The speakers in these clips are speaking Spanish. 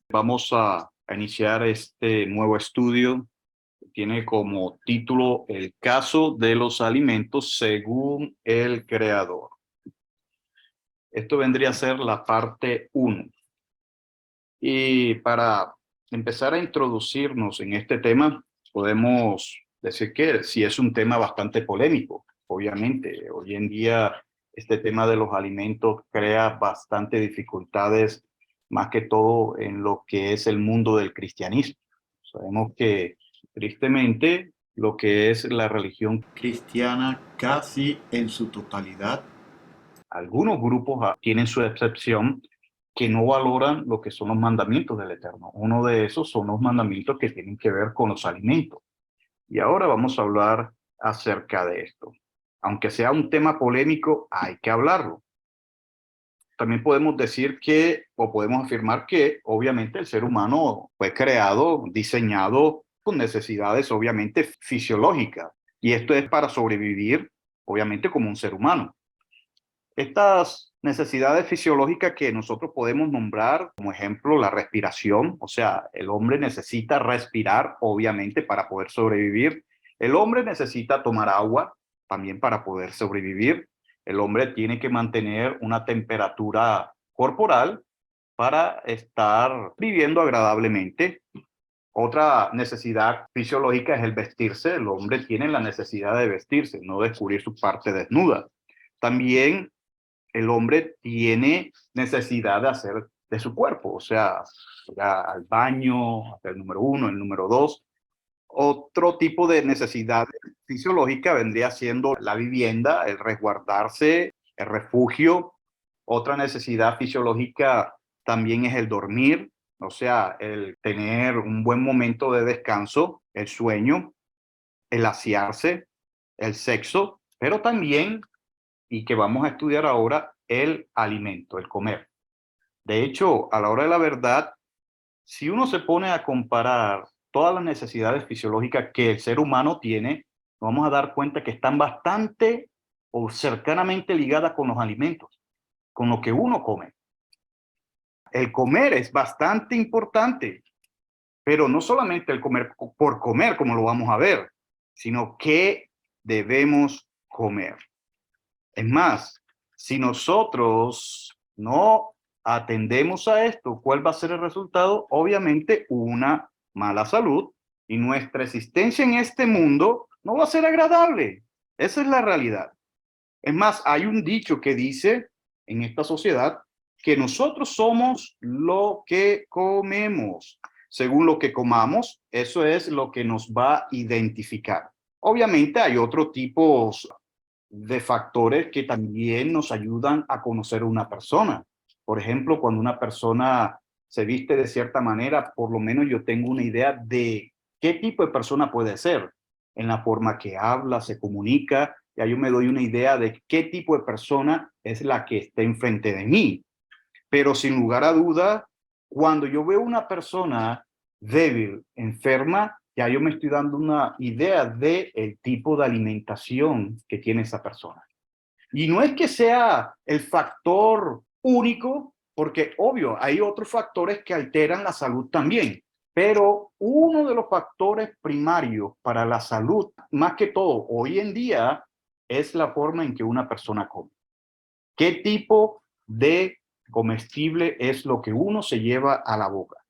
Vamos a iniciar este nuevo estudio que tiene como título El caso de los alimentos según el creador. Esto vendría a ser la parte 1. Y para empezar a introducirnos en este tema, podemos decir que sí es un tema bastante polémico. Obviamente, hoy en día este tema de los alimentos crea bastante dificultades, más que todo en lo que es el mundo del cristianismo. Sabemos que tristemente lo que es la religión cristiana casi en su totalidad. algunos grupos tienen su excepción, que no valoran lo que son los mandamientos del Eterno. Uno de esos son los mandamientos que tienen que ver con los alimentos. Y ahora vamos a hablar acerca de esto. Aunque sea un tema polémico, hay que hablarlo. También podemos decir que, o podemos afirmar que, obviamente, el ser humano fue creado, diseñado con necesidades, obviamente, fisiológicas. Y esto es para sobrevivir, obviamente, como un ser humano. Estas necesidades fisiológicas que nosotros podemos nombrar, como ejemplo, la respiración, o sea, el hombre necesita respirar, obviamente, para poder sobrevivir. El hombre necesita tomar agua también para poder sobrevivir. El hombre tiene que mantener una temperatura corporal para estar viviendo agradablemente. Otra necesidad fisiológica es el vestirse. El hombre tiene la necesidad de vestirse, no descubrir su parte desnuda. También el hombre tiene necesidad de hacer de su cuerpo, o sea, ir al baño, hacer el número 1, el número 2. Otro tipo de necesidad fisiológica vendría siendo la vivienda, el resguardarse, el refugio. Otra necesidad fisiológica también es el dormir, o sea, el tener un buen momento de descanso, el sueño, el asearse, el sexo, pero también, y que vamos a estudiar ahora, el alimento, el comer. De hecho, a la hora de la verdad, si uno se pone a comparar todas las necesidades fisiológicas que el ser humano tiene, nos vamos a dar cuenta que están bastante o cercanamente ligadas con los alimentos, con lo que uno come. El comer es bastante importante, pero no solamente el comer por comer, como lo vamos a ver, sino qué debemos comer. Es más, si nosotros no atendemos a esto, ¿cuál va a ser el resultado? Obviamente una mala salud, y nuestra existencia en este mundo no va a ser agradable. Esa es la realidad. Es más, hay un dicho que dice en esta sociedad que nosotros somos lo que comemos. Según lo que comamos, eso es lo que nos va a identificar. Obviamente hay otros tipos de factores que también nos ayudan a conocer a una persona. Por ejemplo, cuando una persona se viste de cierta manera, por lo menos yo tengo una idea de qué tipo de persona puede ser, en la forma que habla, se comunica, ya yo me doy una idea de qué tipo de persona es la que está enfrente de mí. Pero sin lugar a duda, cuando yo veo una persona débil, enferma, ya yo me estoy dando una idea de el tipo de alimentación que tiene esa persona. Y no es que sea el factor único, porque obvio, hay otros factores que alteran la salud también. Pero uno de los factores primarios para la salud, más que todo hoy en día, es la forma en que una persona come. ¿Qué tipo de comestible es lo que uno se lleva a la boca?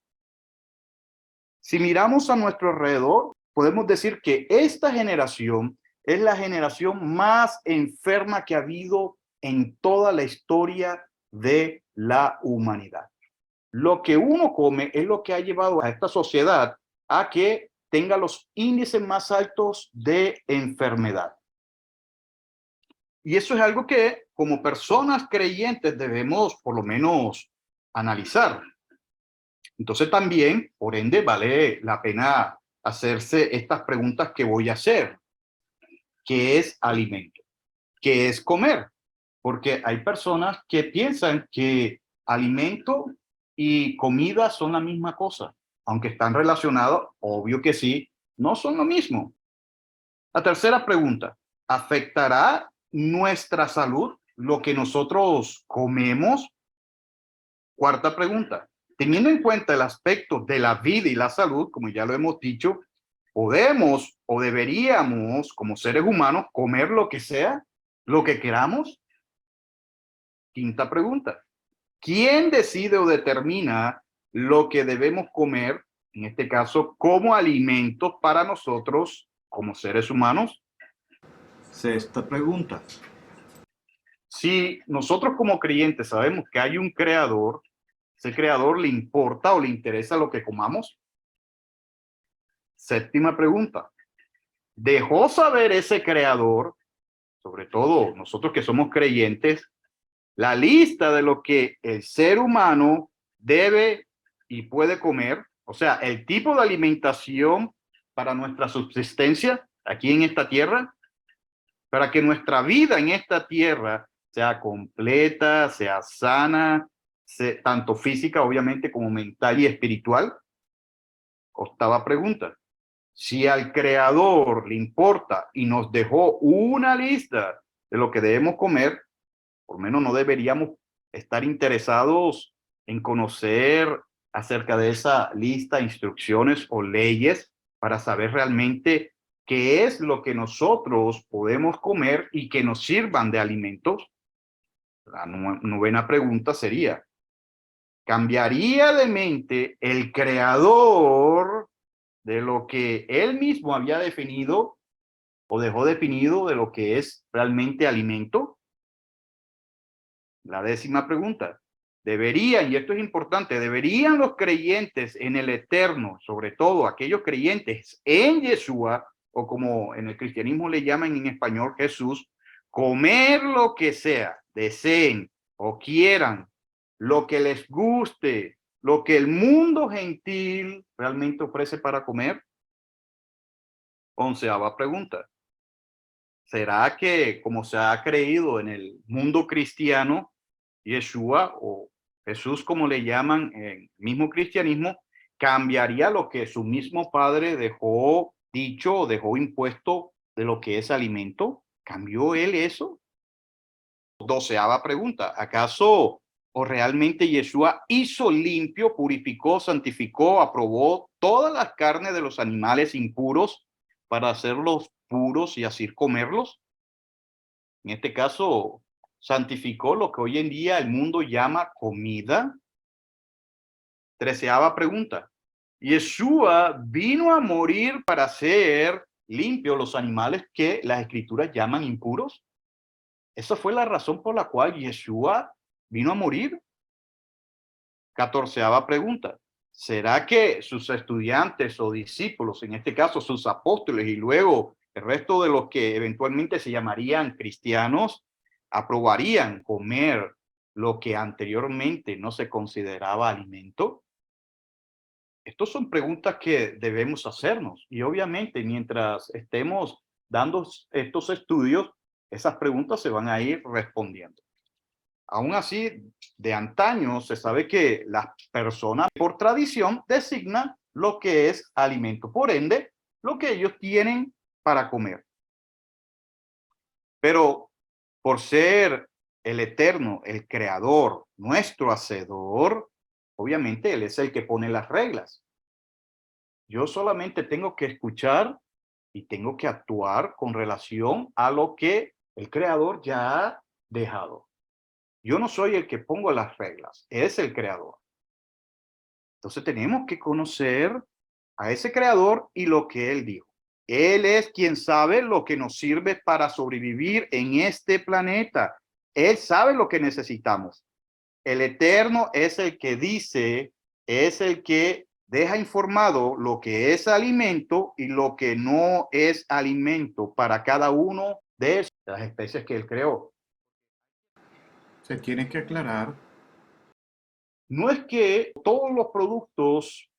Si miramos a nuestro alrededor, podemos decir que esta generación es la generación más enferma que ha habido en toda la historia de la humanidad. Lo que uno come es lo que ha llevado a esta sociedad a que tenga los índices más altos de enfermedad. Y eso es algo que como personas creyentes debemos por lo menos analizar. Entonces también, por ende, vale la pena hacerse estas preguntas que voy a hacer. ¿Qué es alimento? ¿Qué es comer? Porque hay personas que piensan que alimento y comida son la misma cosa. Aunque están relacionados, obvio que sí, no son lo mismo. La tercera pregunta, ¿afectará nuestra salud lo que nosotros comemos? Cuarta pregunta, teniendo en cuenta el aspecto de la vida y la salud, como ya lo hemos dicho, podemos o deberíamos, como seres humanos, comer lo que sea, lo que queramos. Quinta pregunta. ¿Quién decide o determina lo que debemos comer, en este caso, como alimentos para nosotros como seres humanos? Sexta pregunta. Si nosotros como creyentes sabemos que hay un creador, ¿ese creador le importa o le interesa lo que comamos? Séptima pregunta. ¿Dejó saber ese creador, sobre todo nosotros que somos creyentes, la lista de lo que el ser humano debe y puede comer? O sea, el tipo de alimentación para nuestra subsistencia aquí en esta tierra, para que nuestra vida en esta tierra sea completa, sea sana, tanto física, obviamente, como mental y espiritual. Octava pregunta. Si al creador le importa y nos dejó una lista de lo que debemos comer, por lo menos no deberíamos estar interesados en conocer acerca de esa lista, instrucciones o leyes para saber realmente qué es lo que nosotros podemos comer y que nos sirvan de alimentos. La novena pregunta sería, ¿cambiaría de mente el creador de lo que él mismo había definido o dejó definido de lo que es realmente alimento? La décima pregunta. ¿Deberían, y esto es importante, deberían los creyentes en el Eterno, sobre todo aquellos creyentes en Yeshua, o como en el cristianismo le llaman en español Jesús, comer lo que sea, deseen o quieran, lo que les guste, lo que el mundo gentil realmente ofrece para comer? Onceava pregunta. ¿Será que, como se ha creído en el mundo cristiano, Yeshua o Jesús, como le llaman en el mismo cristianismo, cambiaría lo que su mismo padre dejó dicho o dejó impuesto de lo que es alimento? ¿Cambió él eso? Doceava pregunta. ¿Acaso o realmente Yeshua hizo limpio, purificó, santificó, aprobó todas las carnes de los animales impuros para hacerlos puros y así comerlos? En este caso, santificó lo que hoy en día el mundo llama comida. Treceava pregunta. Yeshua vino a morir para hacer limpios los animales que las escrituras llaman impuros. Esa fue la razón por la cual Yeshua vino a morir. Catorceava pregunta. ¿Será que sus estudiantes o discípulos, en este caso sus apóstoles y luego el resto de los que eventualmente se llamarían cristianos, aprobarían comer lo que anteriormente no se consideraba alimento? Estas son preguntas que debemos hacernos y obviamente mientras estemos dando estos estudios, esas preguntas se van a ir respondiendo. Aún así, de antaño se sabe que las personas por tradición designan lo que es alimento, por ende, lo que ellos tienen para comer. Pero por ser el Eterno, el Creador, nuestro Hacedor, obviamente Él es el que pone las reglas. Yo solamente tengo que escuchar y tengo que actuar con relación a lo que el Creador ya ha dejado. Yo no soy el que pongo las reglas, es el creador. Entonces tenemos que conocer a ese creador y lo que él dijo. Él es quien sabe lo que nos sirve para sobrevivir en este planeta. Él sabe lo que necesitamos. El Eterno es el que dice, es el que deja informado lo que es alimento y lo que no es alimento para cada uno de las especies que él creó. Se tiene que aclarar. No es que todos los productos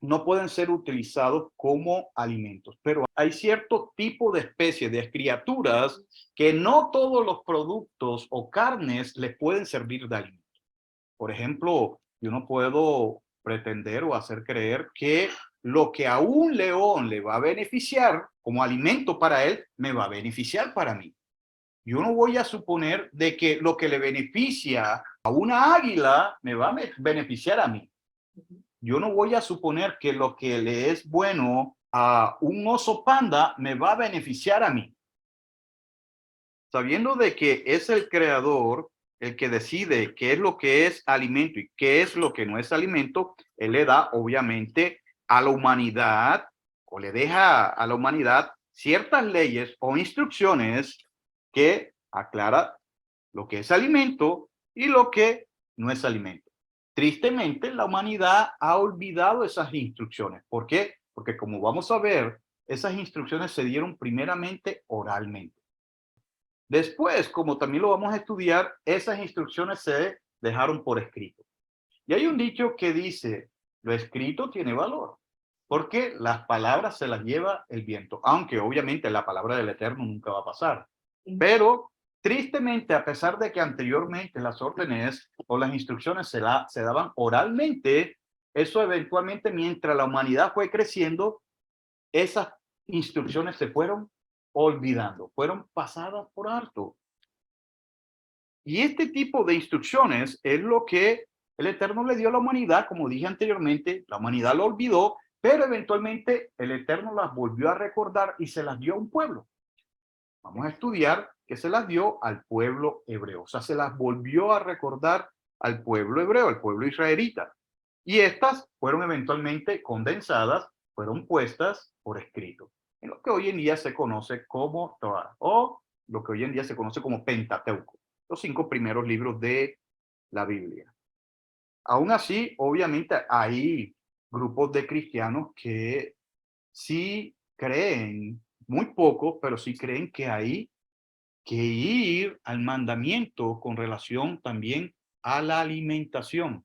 no pueden ser utilizados como alimentos, pero hay cierto tipo de especies, de criaturas, que no todos los productos o carnes les pueden servir de alimento. Por ejemplo, yo no puedo pretender o hacer creer que lo que a un león le va a beneficiar como alimento para él, me va a beneficiar para mí. Yo no voy a suponer de que lo que le beneficia a una águila me va a beneficiar a mí. Yo no voy a suponer que lo que le es bueno a un oso panda me va a beneficiar a mí. Sabiendo de que es el creador el que decide qué es lo que es alimento y qué es lo que no es alimento, él le da obviamente a la humanidad o le deja a la humanidad ciertas leyes o instrucciones que aclara lo que es alimento y lo que no es alimento. Tristemente, la humanidad ha olvidado esas instrucciones. ¿Por qué? Porque como vamos a ver, esas instrucciones se dieron primeramente oralmente. Después, como también lo vamos a estudiar, esas instrucciones se dejaron por escrito. Y hay un dicho que dice, lo escrito tiene valor, porque las palabras se las lleva el viento, aunque obviamente la palabra del Eterno nunca va a pasar. Pero tristemente, a pesar de que anteriormente las órdenes o las instrucciones se daban oralmente, eso eventualmente mientras la humanidad fue creciendo, esas instrucciones se fueron olvidando, fueron pasadas por alto. Y este tipo de instrucciones es lo que el Eterno le dio a la humanidad, como dije anteriormente, la humanidad lo olvidó, pero eventualmente el Eterno las volvió a recordar y se las dio a un pueblo. Vamos a estudiar que se las dio al pueblo hebreo, o sea, se las volvió a recordar al pueblo hebreo, al pueblo israelita. Y estas fueron eventualmente condensadas, fueron puestas por escrito, en lo que hoy en día se conoce como Torah, o lo que hoy en día se conoce como Pentateuco, los 5 primeros libros de la Biblia. Aún así, obviamente hay grupos de cristianos que sí creen, muy pocos, pero sí creen que hay que ir al mandamiento con relación también a la alimentación.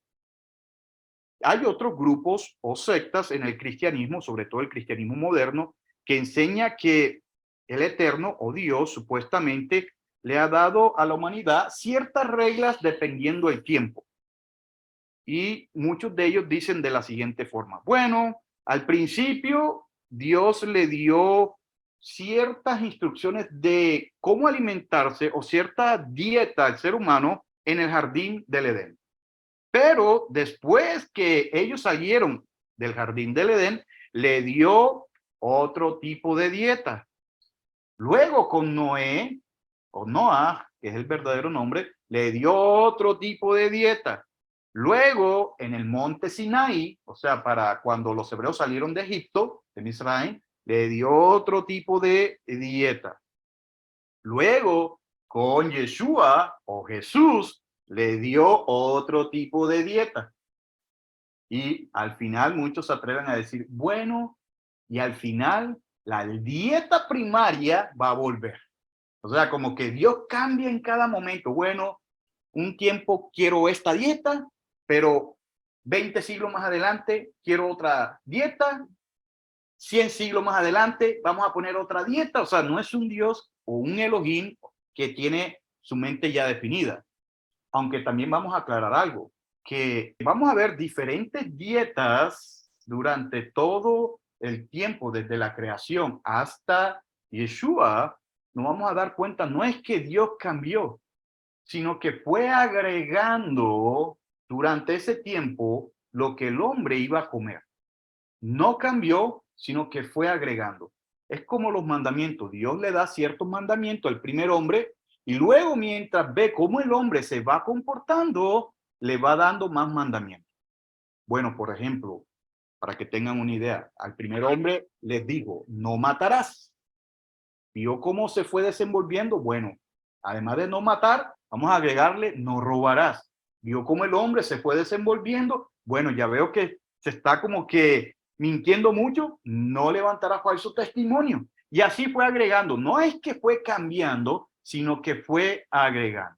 Hay otros grupos o sectas en el cristianismo, sobre todo el cristianismo moderno, que enseña que el Eterno o Dios supuestamente le ha dado a la humanidad ciertas reglas dependiendo del tiempo. Y muchos de ellos dicen de la siguiente forma: bueno, al principio Dios le dio ciertas instrucciones de cómo alimentarse o cierta dieta al ser humano en el jardín del Edén. Pero después que ellos salieron del jardín del Edén, le dio otro tipo de dieta. Luego con Noé, o Noah, que es el verdadero nombre, le dio otro tipo de dieta. Luego en el monte Sinaí, o sea, para cuando los hebreos salieron de Egipto, de Misraim, le dio otro tipo de dieta. Luego con Yeshua o Jesús le dio otro tipo de dieta. Y al final muchos se atreven a decir, bueno, y al final la dieta primaria va a volver. O sea, como que Dios cambia en cada momento. Bueno, un tiempo quiero esta dieta, pero 20 siglos más adelante quiero otra dieta, 100 siglos más adelante vamos a poner otra dieta. O sea, no es un Dios o un Elohim que tiene su mente ya definida. Aunque también vamos a aclarar algo, que vamos a ver diferentes dietas durante todo el tiempo, desde la creación hasta Yeshua. Nos vamos a dar cuenta, no es que Dios cambió, sino que fue agregando durante ese tiempo lo que el hombre iba a comer. No cambió, sino que fue agregando. Es como los mandamientos. Dios le da ciertos mandamientos al primer hombre y luego mientras ve cómo el hombre se va comportando, le va dando más mandamientos. Bueno, por ejemplo, para que tengan una idea, al primer hombre les dijo, no matarás. ¿Vio cómo se fue desenvolviendo? Bueno, además de no matar, vamos a agregarle, no robarás. ¿Vio cómo el hombre se fue desenvolviendo? Bueno, ya veo que se está como que mintiendo mucho, no levantará falso testimonio. Y así fue agregando. No es que fue cambiando, sino que fue agregando.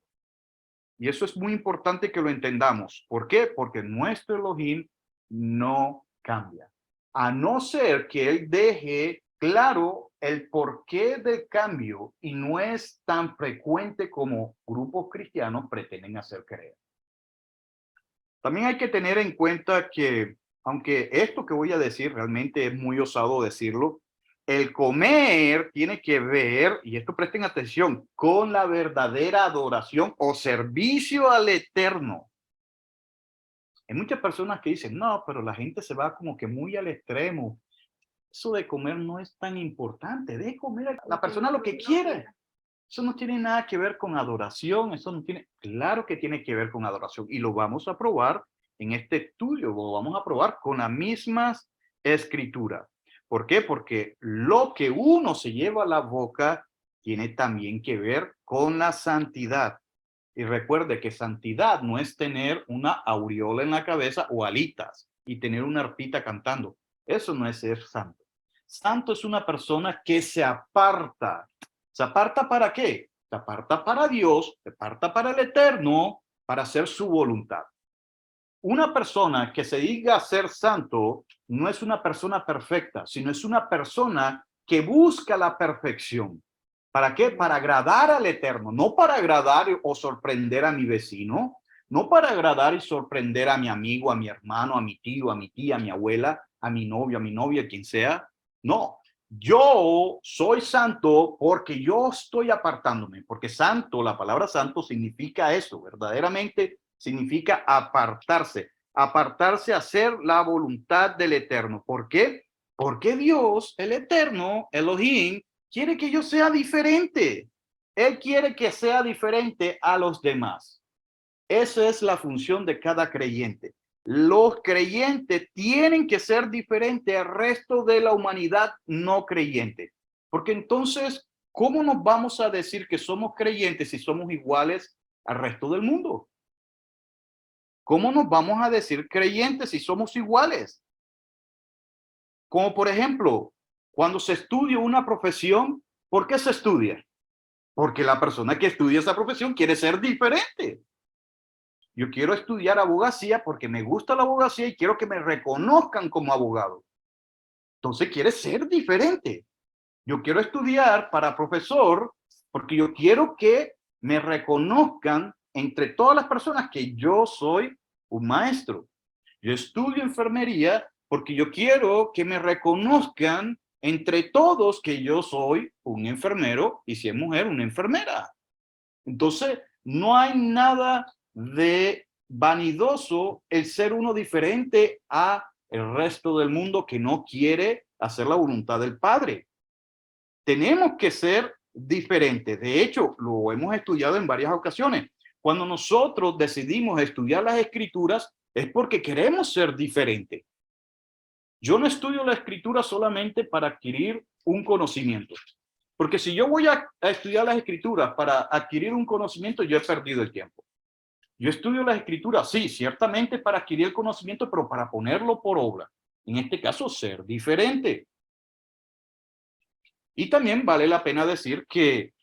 Y eso es muy importante que lo entendamos. ¿Por qué? Porque nuestro Elohim no cambia. A no ser que él deje claro el porqué del cambio y no es tan frecuente como grupos cristianos pretenden hacer creer. También hay que tener en cuenta que, aunque esto que voy a decir realmente es muy osado decirlo, el comer tiene que ver, y esto presten atención, con la verdadera adoración o servicio al Eterno. Hay muchas personas que dicen, no, pero la gente se va como que muy al extremo. Eso de comer no es tan importante. De comer a la persona lo que quiere. Eso no tiene nada que ver con adoración. Eso no tiene, claro que tiene que ver con adoración. Y lo vamos a probar en este estudio. Lo vamos a probar con las mismas escrituras. ¿Por qué? Porque lo que uno se lleva a la boca tiene también que ver con la santidad. Y recuerde que santidad no es tener una aureola en la cabeza o alitas y tener una arpita cantando. Eso no es ser santo. Santo es una persona que se aparta. ¿Se aparta para qué? Se aparta para Dios, se aparta para el Eterno, para hacer su voluntad. Una persona que se diga ser santo no es una persona perfecta, sino es una persona que busca la perfección. ¿Para qué? Para agradar al Eterno, no para agradar o sorprender a mi vecino, no para agradar y sorprender a mi amigo, a mi hermano, a mi tío, a mi tía, a mi abuela, a mi novio, a mi novia, quien sea. No, yo soy santo porque yo estoy apartándome, porque santo, la palabra santo significa eso, verdaderamente significa apartarse, apartarse a hacer la voluntad del Eterno. ¿Por qué? Porque Dios, el Eterno, Elohim, quiere que yo sea diferente. Él quiere que sea diferente a los demás. Esa es la función de cada creyente. Los creyentes tienen que ser diferentes al resto de la humanidad no creyente. Porque entonces, ¿cómo nos vamos a decir que somos creyentes si somos iguales al resto del mundo? ¿Cómo nos vamos a decir creyentes si somos iguales? Como por ejemplo, cuando se estudia una profesión, ¿por qué se estudia? Porque la persona que estudia esa profesión quiere ser diferente. Yo quiero estudiar abogacía porque me gusta la abogacía y quiero que me reconozcan como abogado. Entonces quiere ser diferente. Yo quiero estudiar para profesor porque yo quiero que me reconozcan entre todas las personas que yo soy un maestro. Yo estudio enfermería porque yo quiero que me reconozcan entre todos que yo soy un enfermero y si es mujer, una enfermera. Entonces, no hay nada de vanidoso el ser uno diferente a el resto del mundo que no quiere hacer la voluntad del Padre. Tenemos que ser diferentes. De hecho, lo hemos estudiado en varias ocasiones. Cuando nosotros decidimos estudiar las escrituras es porque queremos ser diferentes. Yo no estudio la escritura solamente para adquirir un conocimiento. Porque si yo voy a estudiar las escrituras para adquirir un conocimiento, yo he perdido el tiempo. Yo estudio las escrituras, sí, ciertamente para adquirir el conocimiento, pero para ponerlo por obra. En este caso, ser diferente. Y también vale la pena decir que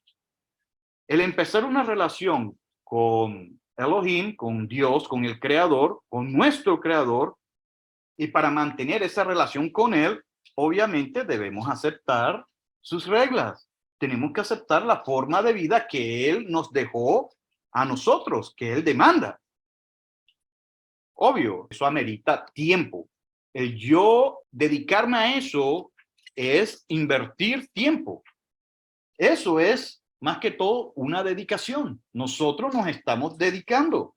el empezar una relación con Elohim, con Dios, con el Creador, con nuestro Creador, y para mantener esa relación con Él, obviamente debemos aceptar sus reglas. Tenemos que aceptar la forma de vida que Él nos dejó a nosotros, que Él demanda. Obvio, eso amerita tiempo. El yo dedicarme a eso es invertir tiempo. Eso es más que todo una dedicación. Nosotros nos estamos dedicando.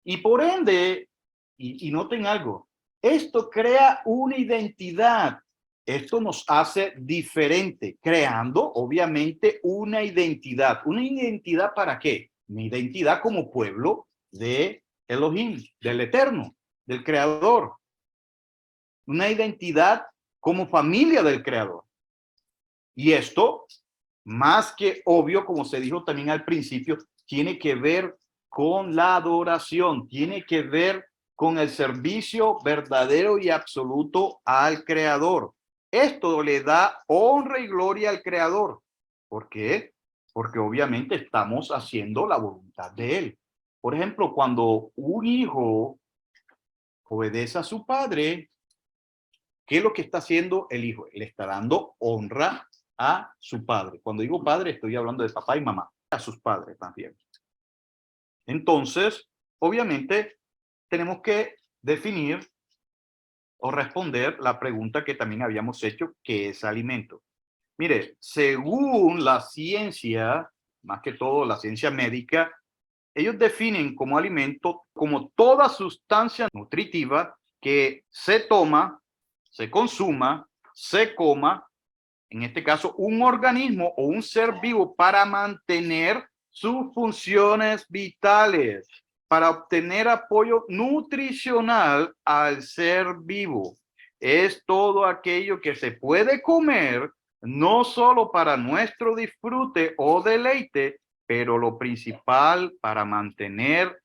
Y por ende, y noten algo, esto crea una identidad. Esto nos hace diferente, creando obviamente una identidad. ¿Una identidad para qué? Una identidad como pueblo de Elohim, del Eterno, del Creador. Una identidad como familia del Creador. Y esto, más que obvio, como se dijo también al principio, tiene que ver con la adoración, tiene que ver con el servicio verdadero y absoluto al Creador. Esto le da honra y gloria al Creador. ¿Por qué? Porque obviamente estamos haciendo la voluntad de Él. Por ejemplo, cuando un hijo obedece a su padre, ¿qué es lo que está haciendo el hijo? Le está dando honra a su padre. Cuando digo padre, estoy hablando de papá y mamá, a sus padres también. Entonces, obviamente, tenemos que definir o responder la pregunta que también habíamos hecho, ¿qué es alimento? Mire, según la ciencia, más que todo la ciencia médica, ellos definen como alimento como toda sustancia nutritiva que se toma, se consuma, se coma, en este caso, un organismo o un ser vivo para mantener sus funciones vitales, para obtener apoyo nutricional al ser vivo. Es todo aquello que se puede comer, no solo para nuestro disfrute o deleite, pero lo principal para mantener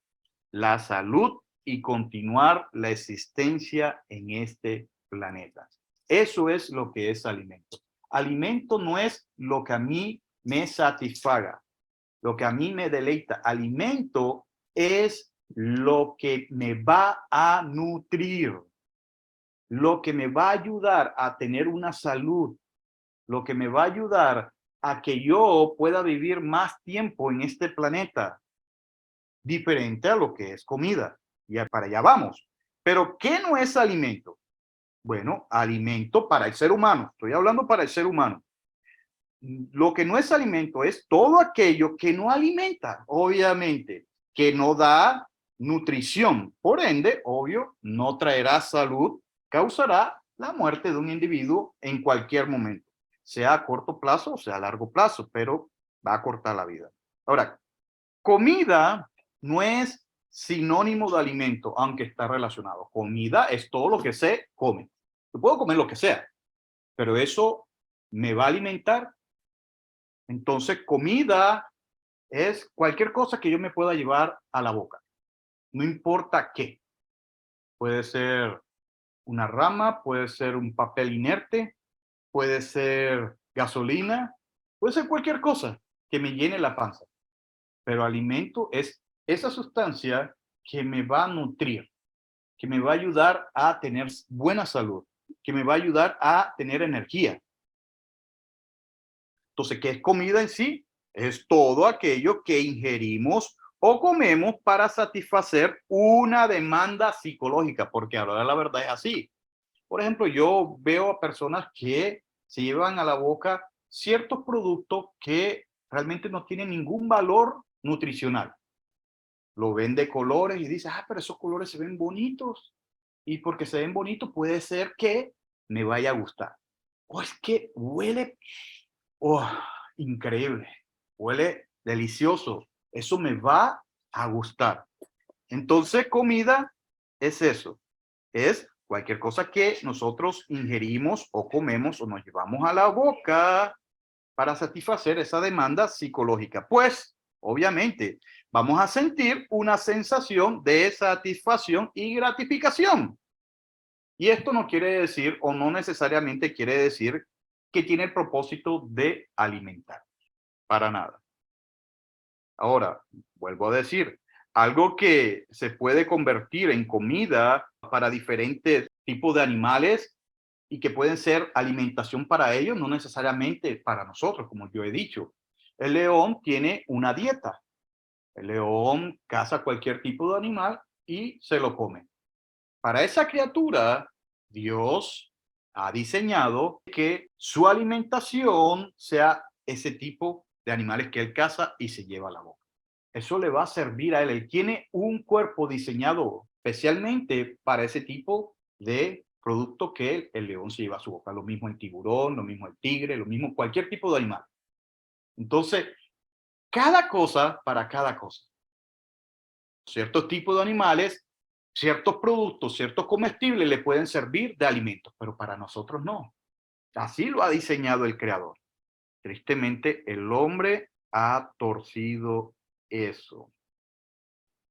la salud y continuar la existencia en este planeta. Eso es lo que es alimento. Alimento no es lo que a mí me satisfaga, lo que a mí me deleita. Alimento es lo que me va a nutrir, lo que me va a ayudar a tener una salud, lo que me va a ayudar a que yo pueda vivir más tiempo en este planeta, diferente a lo que es comida. Ya para allá vamos. Pero ¿qué no es alimento? Bueno, alimento para el ser humano. Estoy hablando para el ser humano. Lo que no es alimento es todo aquello que no alimenta, obviamente, que no da nutrición. Por ende, obvio, no traerá salud, causará la muerte de un individuo en cualquier momento, sea a corto plazo o sea a largo plazo, pero va a cortar la vida. Ahora, comida no es sinónimo de alimento, aunque está relacionado. Comida es todo lo que se come. Yo puedo comer lo que sea, pero eso me va a alimentar. Entonces, comida es cualquier cosa que yo me pueda llevar a la boca. No importa qué. Puede ser una rama, puede ser un papel inerte, puede ser gasolina, puede ser cualquier cosa que me llene la panza. Pero alimento es esa sustancia que me va a nutrir, que me va a ayudar a tener buena salud, que me va a ayudar a tener energía. Entonces, ¿qué es comida en sí? Es todo aquello que ingerimos o comemos para satisfacer una demanda psicológica, porque ahora la verdad es así. Por ejemplo, yo veo a personas que se llevan a la boca ciertos productos que realmente no tienen ningún valor nutricional. Lo ven de colores y dice, pero esos colores se ven bonitos. Y porque se ven bonitos puede ser que me vaya a gustar. O es que huele, oh, increíble, huele delicioso. Eso me va a gustar. Entonces, comida es eso. Es cualquier cosa que nosotros ingerimos o comemos o nos llevamos a la boca para satisfacer esa demanda psicológica. Pues, obviamente, vamos a sentir una sensación de satisfacción y gratificación. Y esto no quiere decir, o no necesariamente quiere decir, que tiene el propósito de alimentar. Para nada. Ahora, vuelvo a decir, algo que se puede convertir en comida para diferentes tipos de animales y que pueden ser alimentación para ellos, no necesariamente para nosotros, como yo he dicho. El león tiene una dieta. El león caza cualquier tipo de animal y se lo come. Para esa criatura, Dios ha diseñado que su alimentación sea ese tipo de animales que él caza y se lleva a la boca. Eso le va a servir a él. Él tiene un cuerpo diseñado especialmente para ese tipo de producto que el león se lleva a su boca. Lo mismo el tiburón, lo mismo el tigre, lo mismo cualquier tipo de animal. Entonces, cada cosa para cada cosa. Ciertos tipos de animales, ciertos productos, ciertos comestibles le pueden servir de alimentos, pero para nosotros no. Así lo ha diseñado el creador. Tristemente, el hombre ha torcido eso.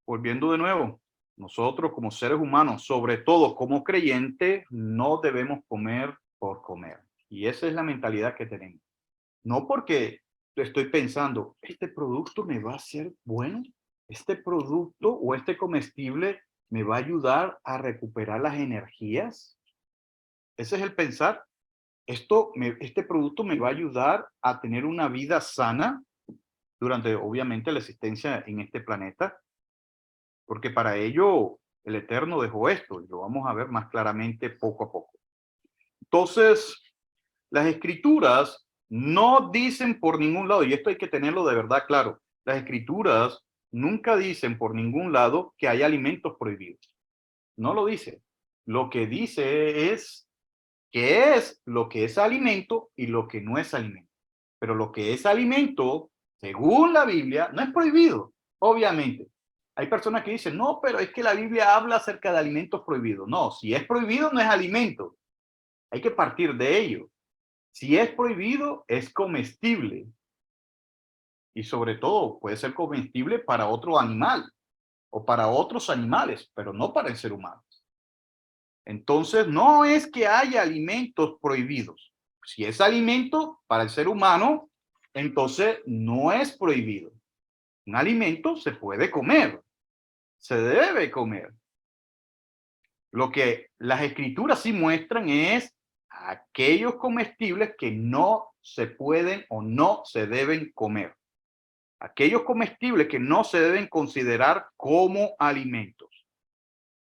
Volviendo de nuevo, nosotros como seres humanos, sobre todo como creyentes, no debemos comer por comer. Y esa es la mentalidad que tenemos. No porque estoy pensando, este producto me va a ser bueno, este producto o este comestible me va a ayudar a recuperar las energías. Ese es el pensar. Este producto me va a ayudar a tener una vida sana durante, obviamente, la existencia en este planeta, porque para ello el Eterno dejó esto y lo vamos a ver más claramente poco a poco. Entonces, las escrituras no dicen por ningún lado, y esto hay que tenerlo de verdad claro, las escrituras nunca dicen por ningún lado que hay alimentos prohibidos. No lo dice. Lo que dice es qué es lo que es alimento y lo que no es alimento. Pero lo que es alimento, según la Biblia, no es prohibido, obviamente. Hay personas que dicen, no, pero es que la Biblia habla acerca de alimentos prohibidos. No, si es prohibido, no es alimento. Hay que partir de ello. Si es prohibido, es comestible. Y sobre todo, puede ser comestible para otro animal o para otros animales, pero no para el ser humano. Entonces, no es que haya alimentos prohibidos. Si es alimento para el ser humano, entonces no es prohibido. Un alimento se puede comer, se debe comer. Lo que las escrituras sí muestran es aquellos comestibles que no se pueden o no se deben comer. Aquellos comestibles que no se deben considerar como alimentos.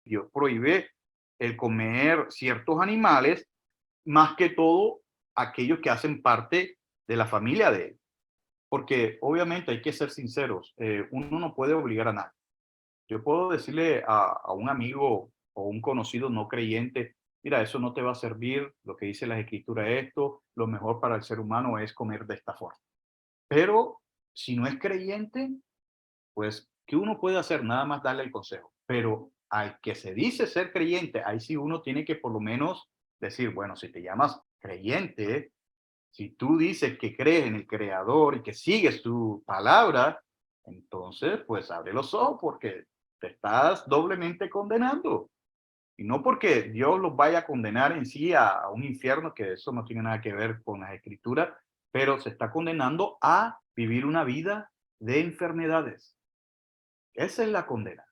Dios prohíbe el comer ciertos animales, más que todo aquellos que hacen parte de la familia de él. Porque obviamente hay que ser sinceros, uno no puede obligar a nadie. Yo puedo decirle a un amigo o un conocido no creyente, mira, eso no te va a servir, lo que dice la escritura es esto, lo mejor para el ser humano es comer de esta forma. Pero si no es creyente, pues, ¿qué uno puede hacer? Nada más darle el consejo. Pero al que se dice ser creyente, ahí sí uno tiene que por lo menos decir, bueno, si te llamas creyente, si tú dices que crees en el Creador y que sigues su palabra, entonces, pues abre los ojos porque te estás doblemente condenando. Y no porque Dios los vaya a condenar en sí a un infierno, que eso no tiene nada que ver con las escrituras, pero se está condenando a vivir una vida de enfermedades. Esa es la condena.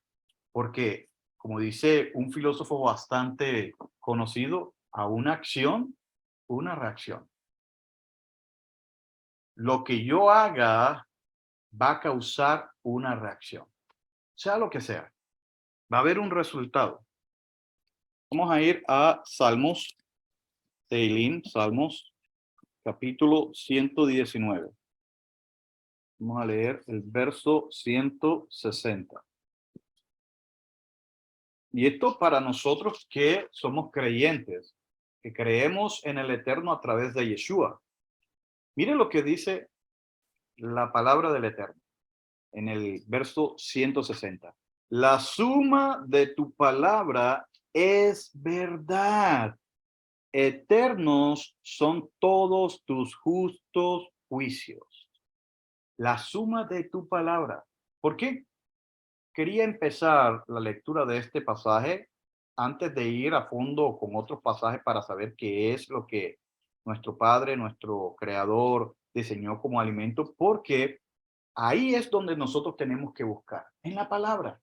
Porque, como dice un filósofo bastante conocido, a una acción, una reacción. Lo que yo haga va a causar una reacción, sea lo que sea. Va a haber un resultado. Vamos a ir a Salmos, Teilín, Salmos, capítulo 119. Vamos a leer el verso 160. Y esto para nosotros que somos creyentes, que creemos en el Eterno a través de Yeshua. Mire lo que dice la palabra del Eterno en el verso 160. La suma de tu palabra es verdad. Eternos son todos tus justos juicios. La suma de tu palabra. ¿Por qué? Quería empezar la lectura de este pasaje antes de ir a fondo con otros pasajes para saber qué es lo que nuestro Padre, nuestro Creador diseñó como alimento, porque ahí es donde nosotros tenemos que buscar, en la palabra.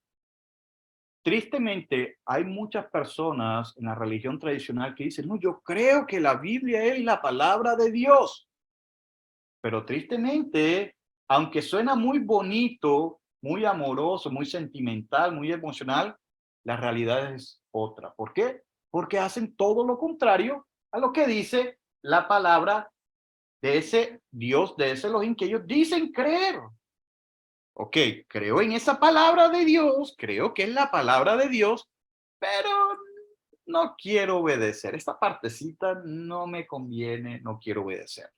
Tristemente, hay muchas personas en la religión tradicional que dicen, no, yo creo que la Biblia es la palabra de Dios. Pero tristemente, aunque suena muy bonito, muy amoroso, muy sentimental, muy emocional, la realidad es otra. ¿Por qué? Porque hacen todo lo contrario a lo que dice la palabra de ese Dios, de ese Elohim que ellos dicen creer. Ok, creo en esa palabra de Dios, creo que es la palabra de Dios, pero no quiero obedecer. Esta partecita no me conviene, no quiero obedecer.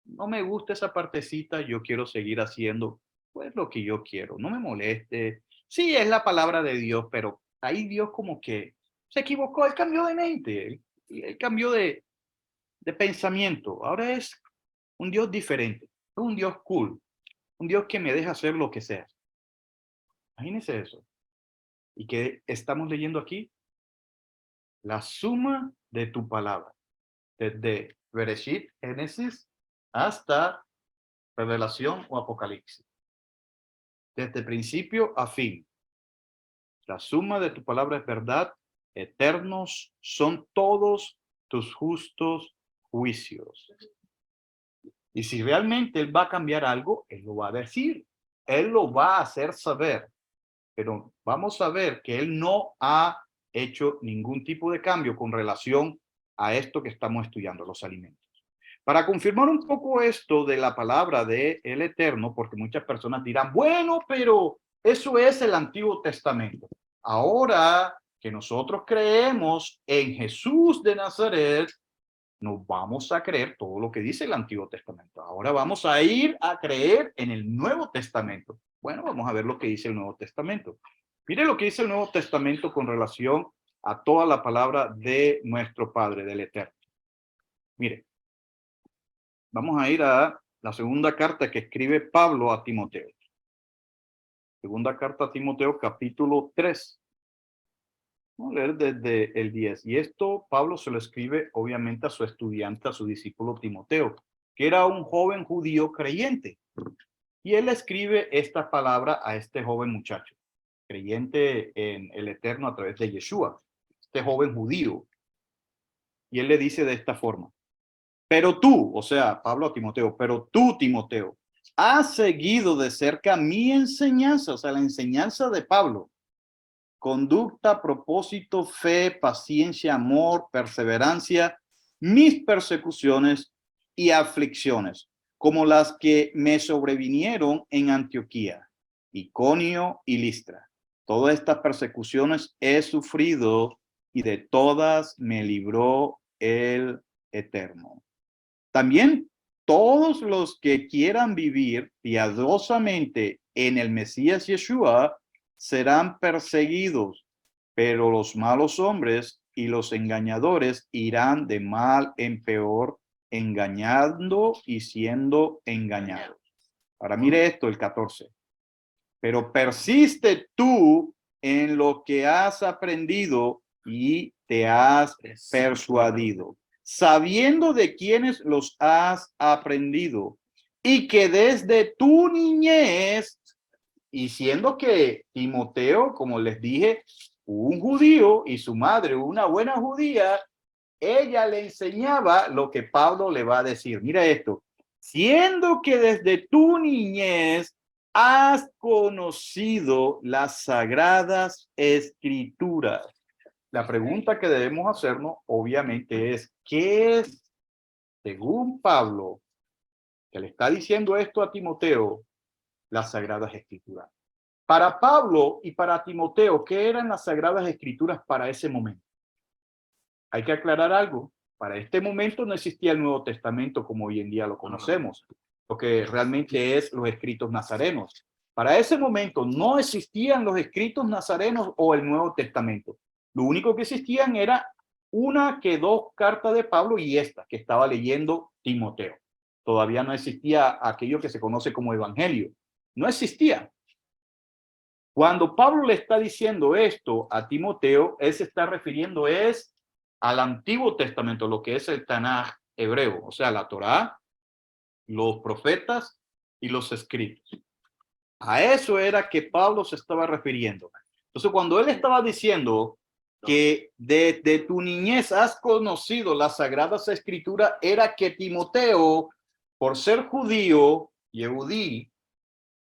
No me gusta esa partecita, yo quiero seguir haciendo pues lo que yo quiero, no me moleste. Sí, es la palabra de Dios, pero ahí Dios como que se equivocó, él cambió de mente, él cambió de pensamiento. Ahora es un Dios diferente, es un Dios cool, un Dios que me deja hacer lo que sea. Imagínense eso. ¿Y qué estamos leyendo aquí? La suma de tu palabra, desde Bereshit, Génesis, hasta Revelación o Apocalipsis. Desde principio a fin. La suma de tu palabra es verdad. Eternos son todos tus justos juicios. Y si realmente Él va a cambiar algo, Él lo va a decir. Él lo va a hacer saber. Pero vamos a ver que Él no ha hecho ningún tipo de cambio con relación a esto que estamos estudiando, los alimentos. Para confirmar un poco esto de la palabra de el Eterno, porque muchas personas dirán, bueno, pero eso es el Antiguo Testamento. Ahora que nosotros creemos en Jesús de Nazaret, nos vamos a creer todo lo que dice el Antiguo Testamento. Ahora vamos a ir a creer en el Nuevo Testamento. Bueno, vamos a ver lo que dice el Nuevo Testamento. Mire lo que dice el Nuevo Testamento con relación a toda la palabra de nuestro Padre, del Eterno. Mire, vamos a ir a la segunda carta que escribe Pablo a Timoteo. Segunda carta a Timoteo, capítulo 3. Vamos a leer desde el 10. Y esto Pablo se lo escribe obviamente a su estudiante, a su discípulo Timoteo, que era un joven judío creyente. Y él escribe esta palabra a este joven muchacho, creyente en el Eterno a través de Yeshua, este joven judío. Y él le dice de esta forma: pero tú, o sea, Pablo a Timoteo, pero tú, Timoteo, has seguido de cerca mi enseñanza, o sea, la enseñanza de Pablo. Conducta, propósito, fe, paciencia, amor, perseverancia, mis persecuciones y aflicciones, como las que me sobrevinieron en Antioquía, Iconio y Listra. Todas estas persecuciones he sufrido y de todas me libró el Eterno. También todos los que quieran vivir piadosamente en el Mesías Yeshua serán perseguidos, pero los malos hombres y los engañadores irán de mal en peor, engañando y siendo engañados. Ahora mire esto, el 14. Pero persiste tú en lo que has aprendido y te has persuadido, sabiendo de quiénes los has aprendido, y que desde tu niñez, y siendo que Timoteo, como les dije, un judío y su madre, una buena judía, ella le enseñaba lo que Pablo le va a decir. Mira esto: siendo que desde tu niñez has conocido las sagradas escrituras. La pregunta que debemos hacernos, obviamente, es: ¿qué es, según Pablo, que le está diciendo esto a Timoteo, las sagradas escrituras? Para Pablo y para Timoteo, ¿qué eran las sagradas escrituras para ese momento? Hay que aclarar algo. Para este momento no existía el Nuevo Testamento como hoy en día lo conocemos, lo que realmente es los escritos nazarenos. Para ese momento no existían los escritos nazarenos o el Nuevo Testamento. Lo único que existían era una que dos cartas de Pablo y esta que estaba leyendo Timoteo. Todavía no existía aquello que se conoce como evangelio. No existía. Cuando Pablo le está diciendo esto a Timoteo, él se está refiriendo al Antiguo Testamento, lo que es el Tanaj hebreo, o sea, la Torá, los profetas y los escritos. A eso era que Pablo se estaba refiriendo. Entonces, cuando él estaba diciendo que desde tu niñez has conocido las sagradas escrituras, era que Timoteo, por ser judío, Yehudí,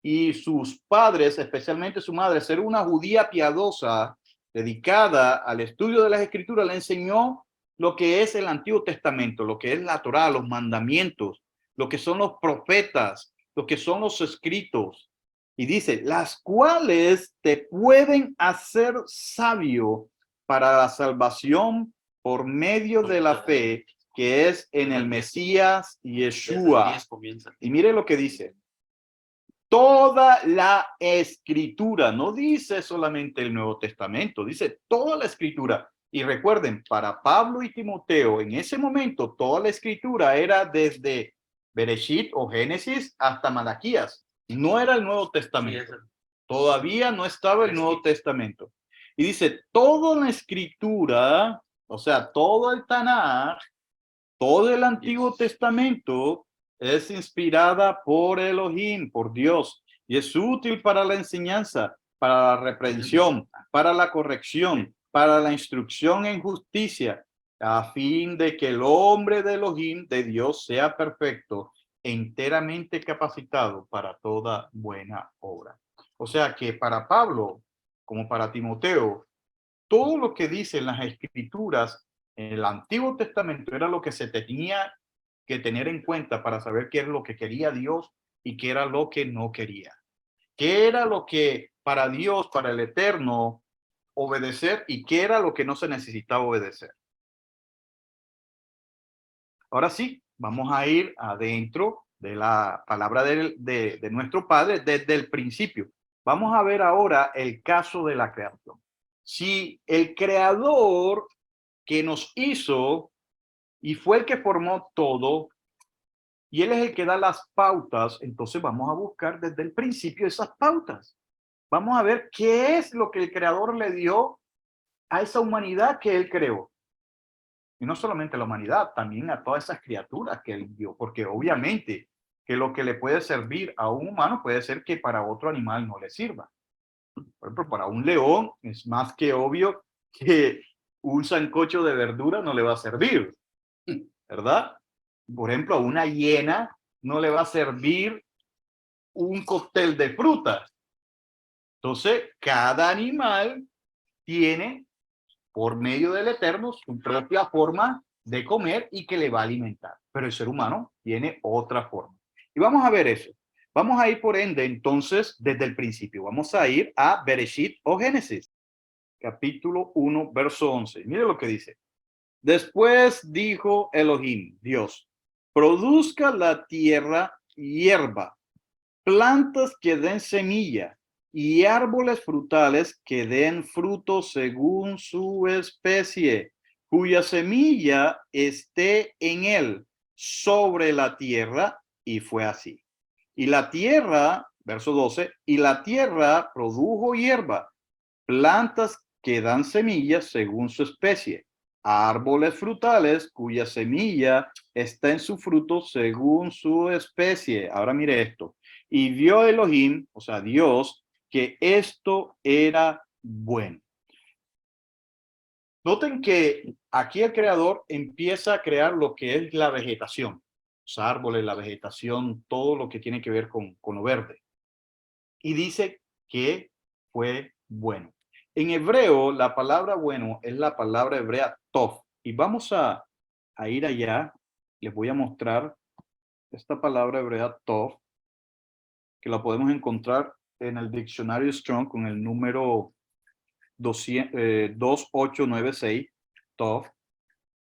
y sus padres, especialmente su madre, ser una judía piadosa, dedicada al estudio de las escrituras, le enseñó lo que es el Antiguo Testamento, lo que es la Torá, los mandamientos, lo que son los profetas, lo que son los escritos. Y dice, las cuales te pueden hacer sabio para la salvación por medio de la fe que es en el Mesías Yeshua. Y mire lo que dice: toda la escritura, no dice solamente el Nuevo Testamento, dice toda la escritura. Y recuerden, para Pablo y Timoteo, en ese momento, toda la escritura era desde Bereshit o Génesis hasta Malaquías. No era el Nuevo Testamento. Todavía no estaba el Nuevo Testamento. Y dice, toda la escritura, o sea, todo el Tanaj, todo el Antiguo Testamento es inspirada por Elohim, por Dios, y es útil para la enseñanza, para la reprensión, para la corrección, para la instrucción en justicia, a fin de que el hombre de Elohim, de Dios, sea perfecto, enteramente capacitado para toda buena obra. O sea que para Pablo, como para Timoteo, todo lo que dicen las escrituras en el Antiguo Testamento era lo que se tenía que tener en cuenta para saber qué es lo que quería Dios y qué era lo que no quería. ¿Qué era lo que para Dios, para el Eterno, obedecer y qué era lo que no se necesitaba obedecer? Ahora sí, vamos a ir adentro de la palabra de nuestro Padre desde el principio. Vamos a ver ahora el caso de la creación. Si el creador que nos hizo y fue el que formó todo, y él es el que da las pautas, entonces vamos a buscar desde el principio esas pautas. Vamos a ver qué es lo que el creador le dio a esa humanidad que él creó. Y no solamente a la humanidad, también a todas esas criaturas que él dio, porque obviamente que lo que le puede servir a un humano puede ser que para otro animal no le sirva. Por ejemplo, para un león es más que obvio que un sancocho de verdura no le va a servir, ¿verdad? Por ejemplo, a una hiena no le va a servir un cóctel de frutas. Entonces, cada animal tiene, por medio del Eterno, su propia forma de comer y que le va a alimentar. Pero el ser humano tiene otra forma. Y vamos a ver eso. Vamos a ir por ende, entonces, desde el principio. Vamos a ir a Bereshit o Génesis, capítulo 1, verso 11. Mire lo que dice. Después dijo Elohim, Dios, produzca la tierra hierba, plantas que den semilla y árboles frutales que den fruto según su especie, cuya semilla esté en él sobre la tierra, y fue así. Y la tierra, verso 12, y la tierra produjo hierba, plantas que dan semillas según su especie, árboles frutales cuya semilla está en su fruto según su especie. Ahora mire esto. Y vio Elohim, o sea, Dios, que esto era bueno. Noten que aquí el creador empieza a crear lo que es la vegetación, los árboles, la vegetación, todo lo que tiene que ver con lo verde. Y dice que fue bueno. En hebreo, la palabra bueno es la palabra hebrea tov. Y vamos a ir allá. Les voy a mostrar esta palabra hebrea tov, que la podemos encontrar en el diccionario Strong con el número 2896, tov,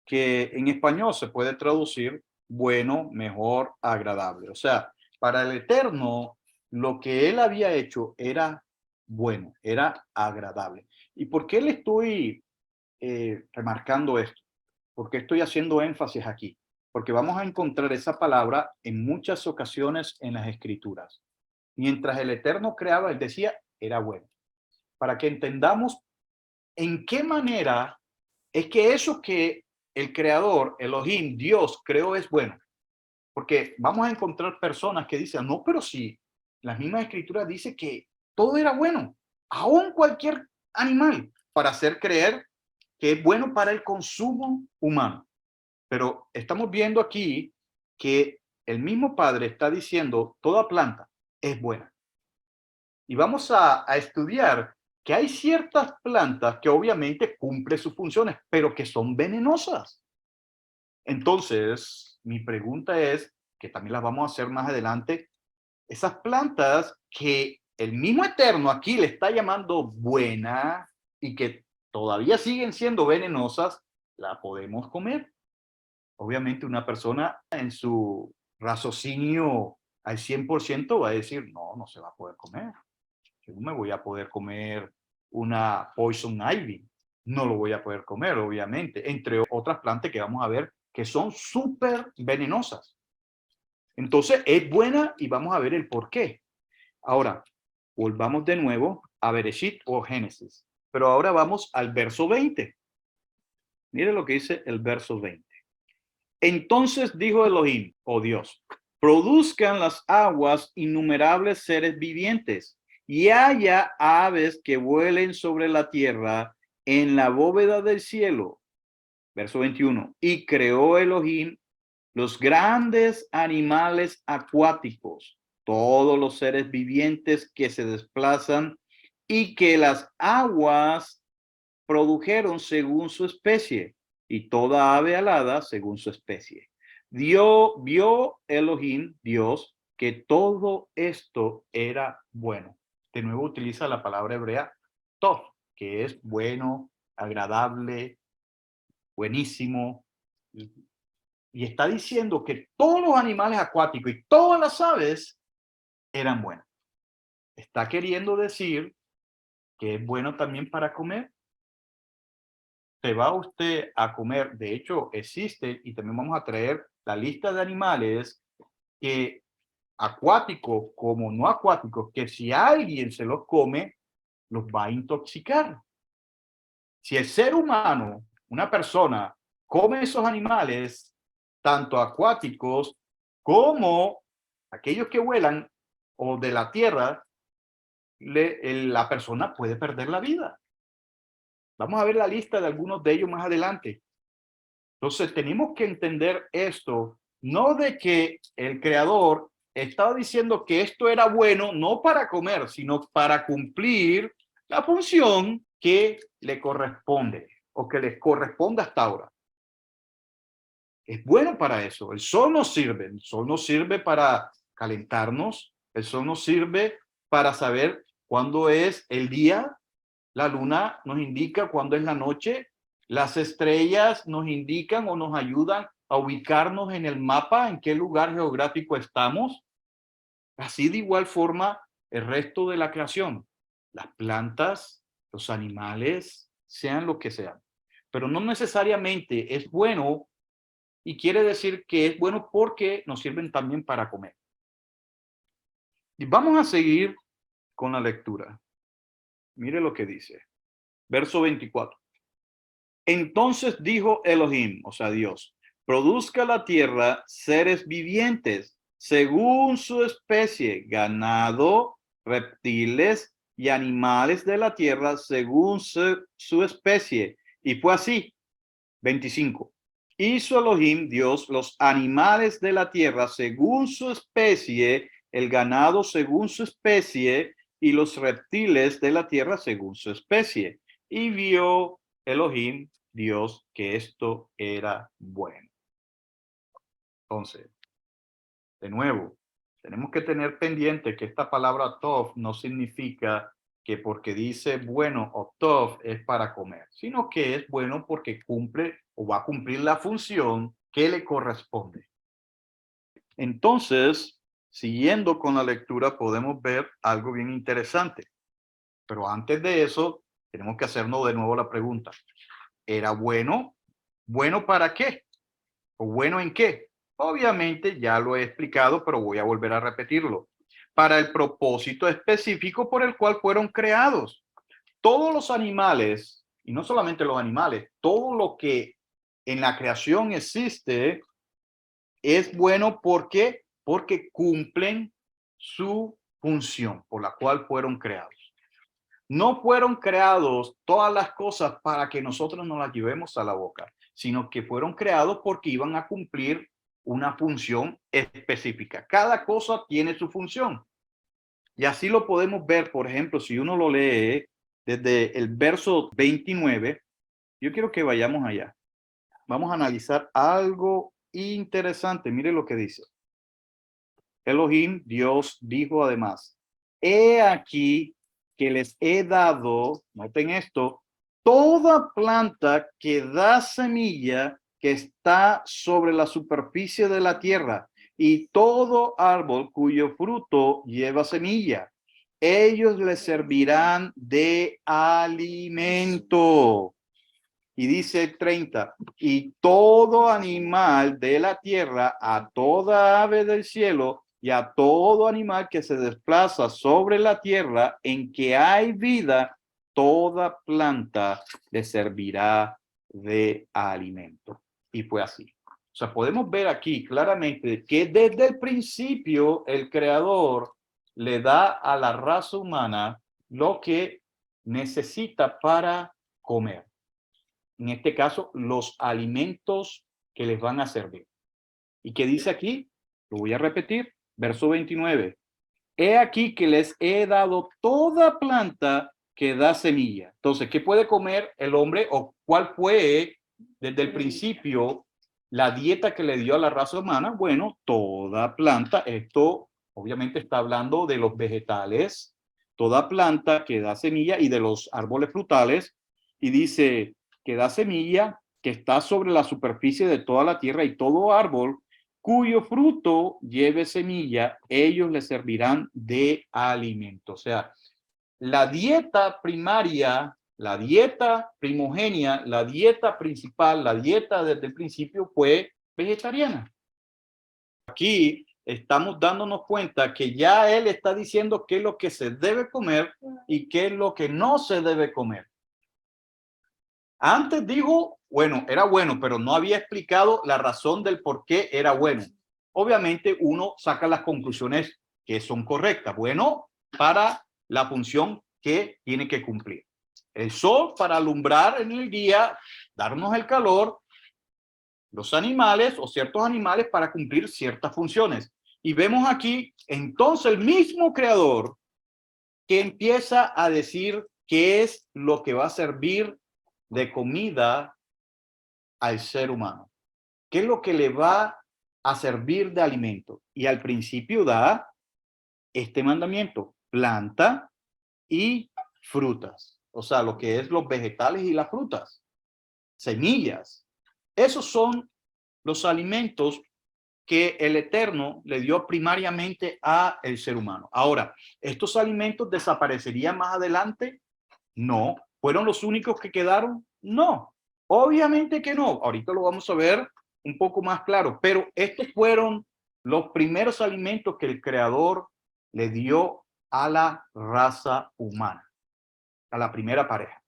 que en español se puede traducir bueno, mejor, agradable. O sea, para el Eterno, lo que él había hecho era bueno, era agradable. ¿Y por qué le estoy remarcando esto? ¿Por qué estoy haciendo énfasis aquí? Porque vamos a encontrar esa palabra en muchas ocasiones en las Escrituras. Mientras el Eterno creaba, él decía, era bueno. Para que entendamos en qué manera es que eso que el creador, Elohim, Dios, creó es bueno. Porque vamos a encontrar personas que dicen, no, pero sí, las mismas escrituras dice que todo era bueno, aún cualquier animal, para hacer creer que es bueno para el consumo humano. Pero estamos viendo aquí que el mismo Padre está diciendo, toda planta es buena. Y vamos a estudiar que hay ciertas plantas que obviamente cumplen sus funciones, pero que son venenosas. Entonces, mi pregunta es, que también las vamos a hacer más adelante, esas plantas que el mismo Eterno aquí le está llamando buena y que todavía siguen siendo venenosas, la podemos comer. Obviamente una persona en su raciocinio al 100% va a decir, no, no se va a poder comer. Yo no me voy a poder comer una poison ivy. No lo voy a poder comer, obviamente, entre otras plantas que vamos a ver que son súper venenosas. Entonces, es buena y vamos a ver el por qué. Ahora, volvamos de nuevo a Bereshit o Génesis. Pero ahora vamos al verso 20. Mire lo que dice el verso 20. Entonces dijo Elohim, oh Dios, produzcan las aguas innumerables seres vivientes y haya aves que vuelen sobre la tierra en la bóveda del cielo. Verso 21. Y creó Elohim los grandes animales acuáticos, todos los seres vivientes que se desplazan y que las aguas produjeron según su especie, y toda ave alada según su especie. Vio Elohim, Dios, que todo esto era bueno. De nuevo utiliza la palabra hebrea tov, que es bueno, agradable, buenísimo. Y está diciendo que todos los animales acuáticos y todas las aves eran buenas. Está queriendo decir que es bueno también para comer. Se va usted a comer, de hecho existe, y también vamos a traer la lista de animales que acuáticos como no acuáticos, que si alguien se los come, los va a intoxicar. Si el ser humano, una persona, come esos animales, tanto acuáticos como aquellos que vuelan o de la tierra, la persona puede perder la vida. Vamos a ver la lista de algunos de ellos más adelante. Entonces tenemos que entender esto, no de que el creador estaba diciendo que esto era bueno no para comer, sino para cumplir la función que le corresponde o que les corresponde hasta ahora. Es bueno para eso. El sol nos sirve para calentarnos, el sol nos sirve para saber cuándo es el día, la luna nos indica cuándo es la noche, las estrellas nos indican o nos ayudan a ubicarnos en el mapa, en qué lugar geográfico estamos. Así de igual forma el resto de la creación, las plantas, los animales, sean lo que sean. Pero no necesariamente es bueno y quiere decir que es bueno porque nos sirven también para comer. Y vamos a seguir con la lectura. Mire lo que dice. Verso 24. Entonces dijo Elohim, o sea, Dios, produzca la tierra seres vivientes según su especie, ganado, reptiles y animales de la tierra según su especie. Y fue así. 25. Hizo Elohim, Dios, los animales de la tierra según su especie, el ganado según su especie y los reptiles de la tierra según su especie. Y vio Elohim, Dios, que esto era bueno. Entonces, de nuevo, tenemos que tener pendiente que esta palabra tov no significa que porque dice bueno o tov es para comer, sino que es bueno porque cumple o va a cumplir la función que le corresponde. Entonces, siguiendo con la lectura, podemos ver algo bien interesante. Pero antes de eso, tenemos que hacernos de nuevo la pregunta. ¿Era bueno? ¿Bueno para qué? ¿O bueno en qué? Obviamente ya lo he explicado, pero voy a volver a repetirlo. Para el propósito específico por el cual fueron creados. Todos los animales, y no solamente los animales, todo lo que en la creación existe es bueno porque cumplen su función por la cual fueron creados. No fueron creados todas las cosas para que nosotros nos las llevemos a la boca, sino que fueron creados porque iban a cumplir una función específica. Cada cosa tiene su función. Y así lo podemos ver, por ejemplo, si uno lo lee desde el verso 29, yo quiero que vayamos allá. Vamos a analizar algo interesante. Mire lo que dice. Elohim, Dios, dijo además, he aquí que les he dado, noten esto, toda planta que da semilla que está sobre la superficie de la tierra y todo árbol cuyo fruto lleva semilla. Ellos les servirán de alimento. Y dice 30, y todo animal de la tierra, a toda ave del cielo y a todo animal que se desplaza sobre la tierra en que hay vida, toda planta le servirá de alimento. Y fue así. O sea, podemos ver aquí claramente que desde el principio el Creador le da a la raza humana lo que necesita para comer. En este caso, los alimentos que les van a servir. ¿Y qué dice aquí? Lo voy a repetir, verso 29. He aquí que les he dado toda planta que da semilla. Entonces, ¿qué puede comer el hombre o cuál fue desde el principio la dieta que le dio a la raza humana, bueno, toda planta, esto obviamente está hablando de los vegetales, toda planta que da semilla y de los árboles frutales, y dice que da semilla, que está sobre la superficie de toda la tierra, y todo árbol cuyo fruto lleve semilla, ellos le servirán de alimento. O sea, la dieta primaria, la dieta primogenia, la dieta principal, la dieta desde el principio fue vegetariana. Aquí estamos dándonos cuenta que ya él está diciendo qué es lo que se debe comer y qué es lo que no se debe comer. Antes dijo, bueno, era bueno, pero no había explicado la razón del por qué era bueno. Obviamente uno saca las conclusiones que son correctas. Bueno, para la función que tiene que cumplir. El sol para alumbrar en el día, darnos el calor, los animales o ciertos animales para cumplir ciertas funciones. Y vemos aquí entonces el mismo creador que empieza a decir qué es lo que va a servir de comida al ser humano. ¿Qué es lo que le va a servir de alimento? Y al principio da este mandamiento: planta y frutas. O sea, lo que es los vegetales y las frutas, semillas. Esos son los alimentos que el Eterno le dio primariamente a el ser humano. Ahora, ¿estos alimentos desaparecerían más adelante? No. ¿Fueron los únicos que quedaron? No. Obviamente que no. Ahorita lo vamos a ver un poco más claro, pero estos fueron los primeros alimentos que el Creador le dio a la raza humana, a la primera pareja.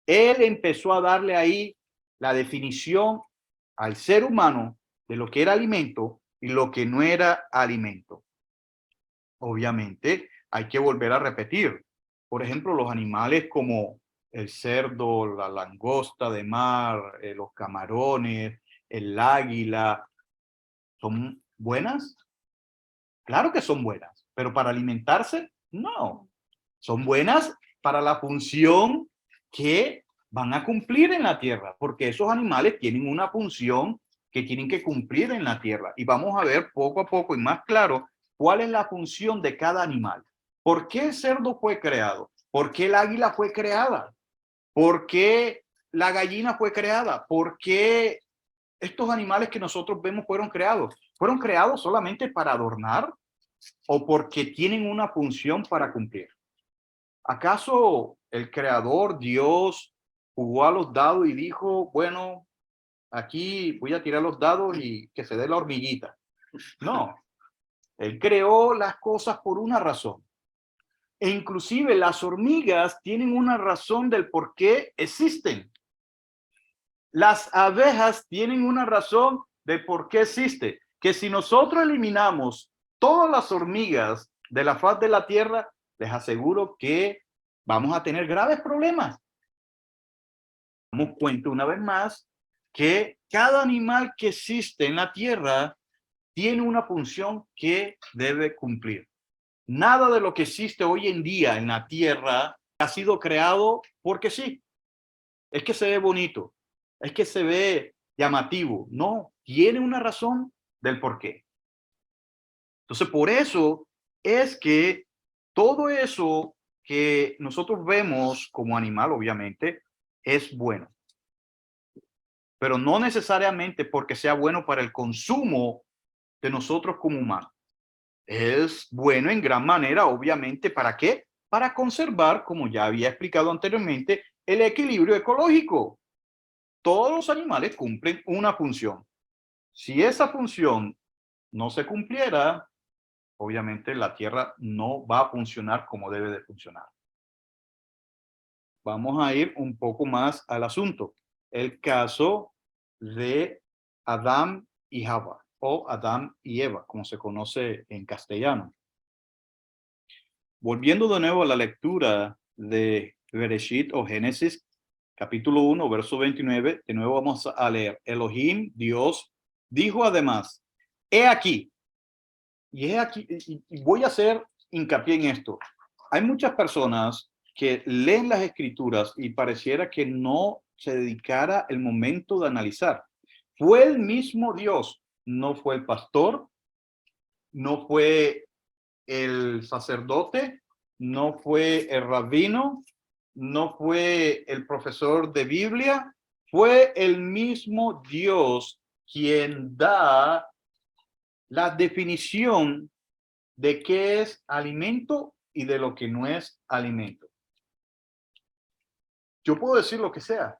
Él empezó a darle ahí la definición al ser humano de lo que era alimento y lo que no era alimento. Obviamente, hay que volver a repetir. Por ejemplo, los animales como el cerdo, la langosta de mar, los camarones, el águila, ¿son buenas? Claro que son buenas, pero para alimentarse, no. Son buenas para la función que van a cumplir en la tierra, porque esos animales tienen una función que tienen que cumplir en la tierra. Y vamos a ver poco a poco y más claro cuál es la función de cada animal. ¿Por qué el cerdo fue creado? ¿Por qué el águila fue creada? ¿Por qué la gallina fue creada? ¿Por qué estos animales que nosotros vemos fueron creados? ¿Fueron creados solamente para adornar o porque tienen una función para cumplir? ¿Acaso el creador, Dios, jugó a los dados y dijo, bueno, aquí voy a tirar los dados y que se dé la hormiguita? No, él creó las cosas por una razón. E inclusive las hormigas tienen una razón del por qué existen. Las abejas tienen una razón de por qué existe. Que si nosotros eliminamos todas las hormigas de la faz de la tierra, les aseguro que vamos a tener graves problemas. Damos cuenta una vez más que cada animal que existe en la tierra tiene una función que debe cumplir. Nada de lo que existe hoy en día en la tierra ha sido creado porque sí. Es que se ve bonito, es que se ve llamativo. No, tiene una razón del por qué. Entonces, por eso es que todo eso que nosotros vemos como animal, obviamente, es bueno. Pero no necesariamente porque sea bueno para el consumo de nosotros como humanos. Es bueno en gran manera, obviamente, ¿para qué? Para conservar, como ya había explicado anteriormente, el equilibrio ecológico. Todos los animales cumplen una función. Si esa función no se cumpliera, obviamente la Tierra no va a funcionar como debe de funcionar. Vamos a ir un poco más al asunto. El caso de Adán y Java, o Adán y Eva, como se conoce en castellano. Volviendo de nuevo a la lectura de Bereshit o Génesis, capítulo 1, verso 29, de nuevo vamos a leer. Elohim, Dios, dijo además, he aquí, y voy a hacer hincapié en esto. Hay muchas personas que leen las escrituras y pareciera que no se dedicara el momento de analizar. Fue el mismo Dios, no fue el pastor, no fue el sacerdote, no fue el rabino, no fue el profesor de Biblia, fue el mismo Dios quien da la definición de qué es alimento y de lo que no es alimento. Yo puedo decir lo que sea,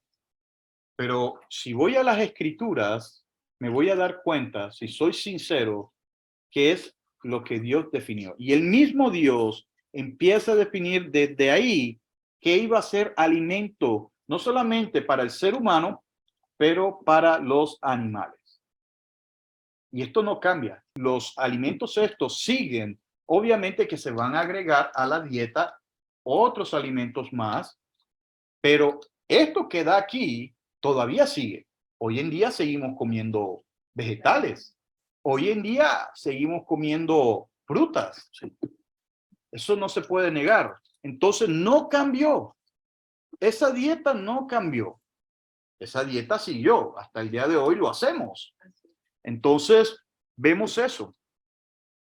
pero si voy a las escrituras, me voy a dar cuenta, si soy sincero, que es lo que Dios definió. Y el mismo Dios empieza a definir desde ahí que iba a ser alimento, no solamente para el ser humano, pero para los animales. Y esto no cambia. Los alimentos estos siguen, obviamente que se van a agregar a la dieta otros alimentos más, pero esto que da aquí todavía sigue. Hoy en día seguimos comiendo vegetales. Hoy en día seguimos comiendo frutas. Eso no se puede negar. Entonces no cambió. Esa dieta no cambió. Esa dieta siguió. Hasta el día de hoy lo hacemos. Entonces vemos eso.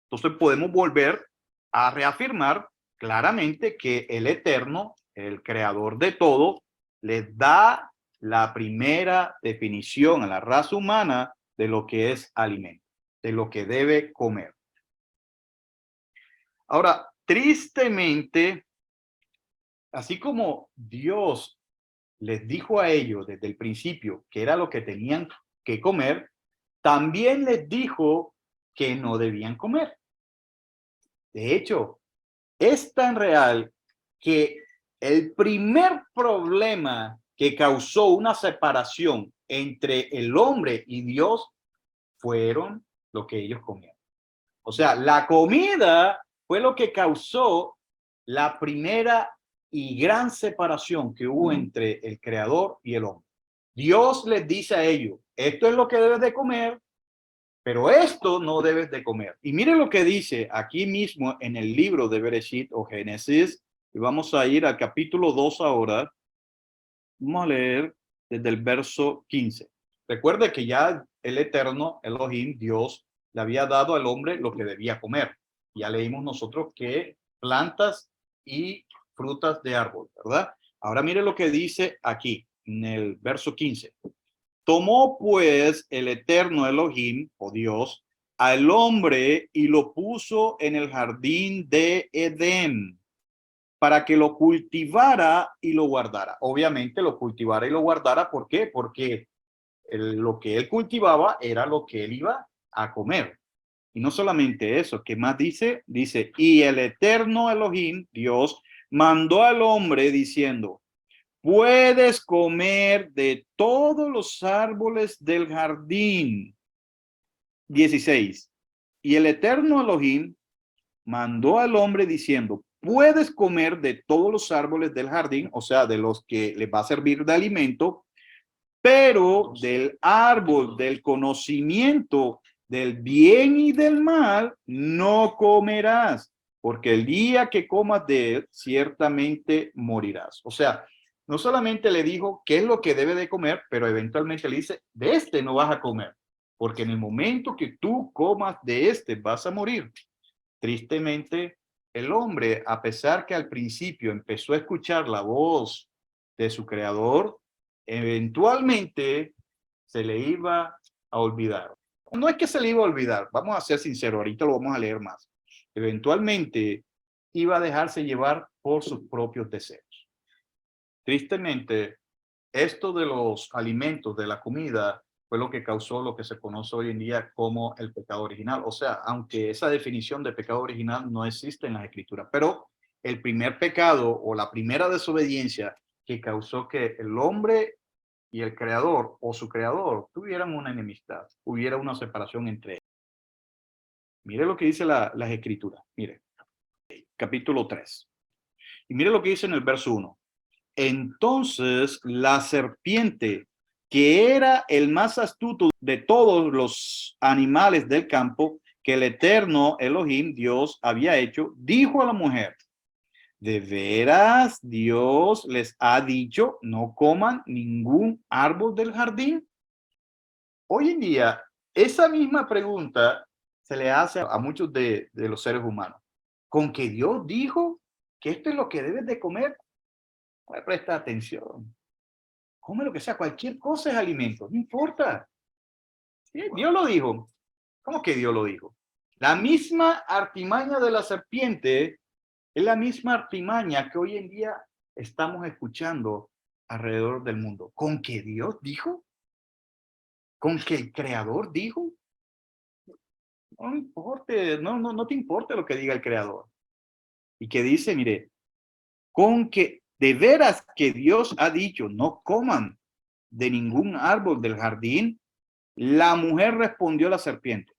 Entonces podemos volver a reafirmar claramente que el Eterno, el creador de todo, les da la primera definición a la raza humana de lo que es alimento, de lo que debe comer. Ahora, tristemente, así como Dios les dijo a ellos desde el principio que era lo que tenían que comer, también les dijo que no debían comer. De hecho, es tan real que el primer problema que causó una separación entre el hombre y Dios fueron lo que ellos comían. O sea, la comida fue lo que causó la primera y gran separación que hubo entre el creador y el hombre. Dios les dice a ellos, esto es lo que debes de comer, pero esto no debes de comer. Y miren lo que dice aquí mismo en el libro de Bereshit o Génesis, y vamos a ir al capítulo 2 ahora. Vamos a leer desde el verso 15. Recuerde que ya el Eterno, Elohim, Dios, le había dado al hombre lo que debía comer. Ya leímos nosotros que plantas y frutas de árbol, ¿verdad? Ahora mire lo que dice aquí, en el verso 15. Tomó pues el Eterno Elohim, o Dios, al hombre y lo puso en el jardín de Edén para que lo cultivara y lo guardara. Obviamente lo cultivara y lo guardara, ¿por qué? Porque lo que él cultivaba era lo que él iba a comer. Y no solamente eso, ¿qué más dice? Dice, y el Eterno Elohim, Dios, mandó al hombre diciendo, puedes comer de todos los árboles del jardín. 16. Y el Eterno Elohim mandó al hombre diciendo, puedes comer de todos los árboles del jardín, o sea, de los que les va a servir de alimento, pero del árbol del conocimiento del bien y del mal no comerás, porque el día que comas de él, ciertamente morirás. O sea, no solamente le dijo qué es lo que debe de comer, pero eventualmente le dice, de este no vas a comer, porque en el momento que tú comas de este vas a morir. Tristemente, el hombre, a pesar que al principio empezó a escuchar la voz de su creador, eventualmente se le iba a olvidar. No es que se le iba a olvidar, vamos a ser sinceros, ahorita lo vamos a leer más. Eventualmente iba a dejarse llevar por sus propios deseos. Tristemente, esto de los alimentos, de la comida, fue lo que causó lo que se conoce hoy en día como el pecado original. O sea, aunque esa definición de pecado original no existe en las escrituras, pero el primer pecado o la primera desobediencia que causó que el hombre y el creador o su creador tuvieran una enemistad, hubiera una separación entre ellos. Mire lo que dice las escrituras. Mire, capítulo 3. Y mire lo que dice en el verso 1. Entonces la serpiente, que era el más astuto de todos los animales del campo que el Eterno Elohim, Dios, había hecho, dijo a la mujer, ¿de veras Dios les ha dicho no coman ningún árbol del jardín? Hoy en día, esa misma pregunta se le hace a muchos de los seres humanos. Con que Dios dijo que esto es lo que debes de comer, pues presta atención. Come lo que sea, cualquier cosa es alimento, no importa. Sí, Dios lo dijo. ¿Cómo que Dios lo dijo? La misma artimaña de la serpiente es la misma artimaña que hoy en día estamos escuchando alrededor del mundo. ¿Con que Dios dijo? ¿Con que el Creador dijo? No importe, no te importa lo que diga el Creador. Y que dice, mire, con que de veras que Dios ha dicho, no coman de ningún árbol del jardín, la mujer respondió a la serpiente,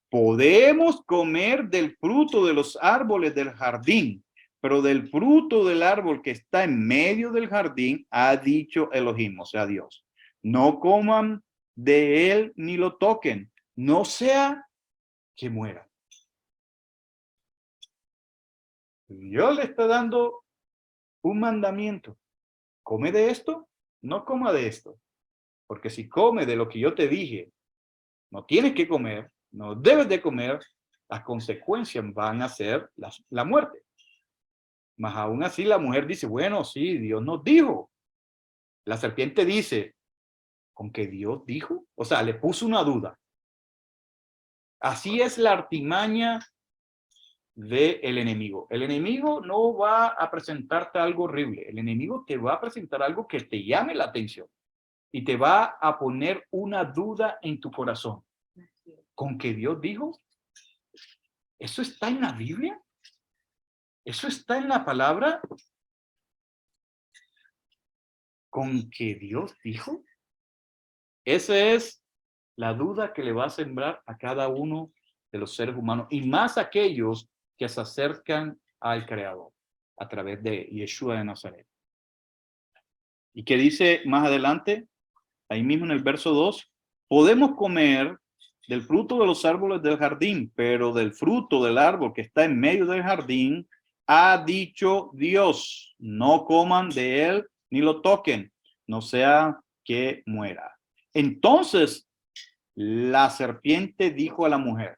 podemos comer del fruto de los árboles del jardín, pero del fruto del árbol que está en medio del jardín, ha dicho Elohim, o sea, Dios, no coman de él ni lo toquen, no sea que muera. Dios le está dando un mandamiento. Come de esto, no coma de esto. Porque si come de lo que yo te dije, no tienes que comer, no debes de comer, las consecuencias van a ser la muerte. Mas aún así la mujer dice, bueno, sí, Dios nos dijo. La serpiente dice, ¿con que Dios dijo? O sea, le puso una duda. Así es la artimaña del enemigo. El enemigo no va a presentarte algo horrible. El enemigo te va a presentar algo que te llame la atención y te va a poner una duda en tu corazón. ¿Con que Dios dijo? ¿Eso está en la Biblia? ¿Eso está en la palabra? ¿Con que Dios dijo? Esa es la duda que le va a sembrar a cada uno de los seres humanos y más aquellos que se acercan al Creador a través de Yeshua de Nazaret. ¿Y qué dice más adelante? Ahí mismo en el verso 2, podemos comer del fruto de los árboles del jardín, pero del fruto del árbol que está en medio del jardín, ha dicho Dios, no coman de él ni lo toquen, no sea que muera. Entonces la serpiente dijo a la mujer,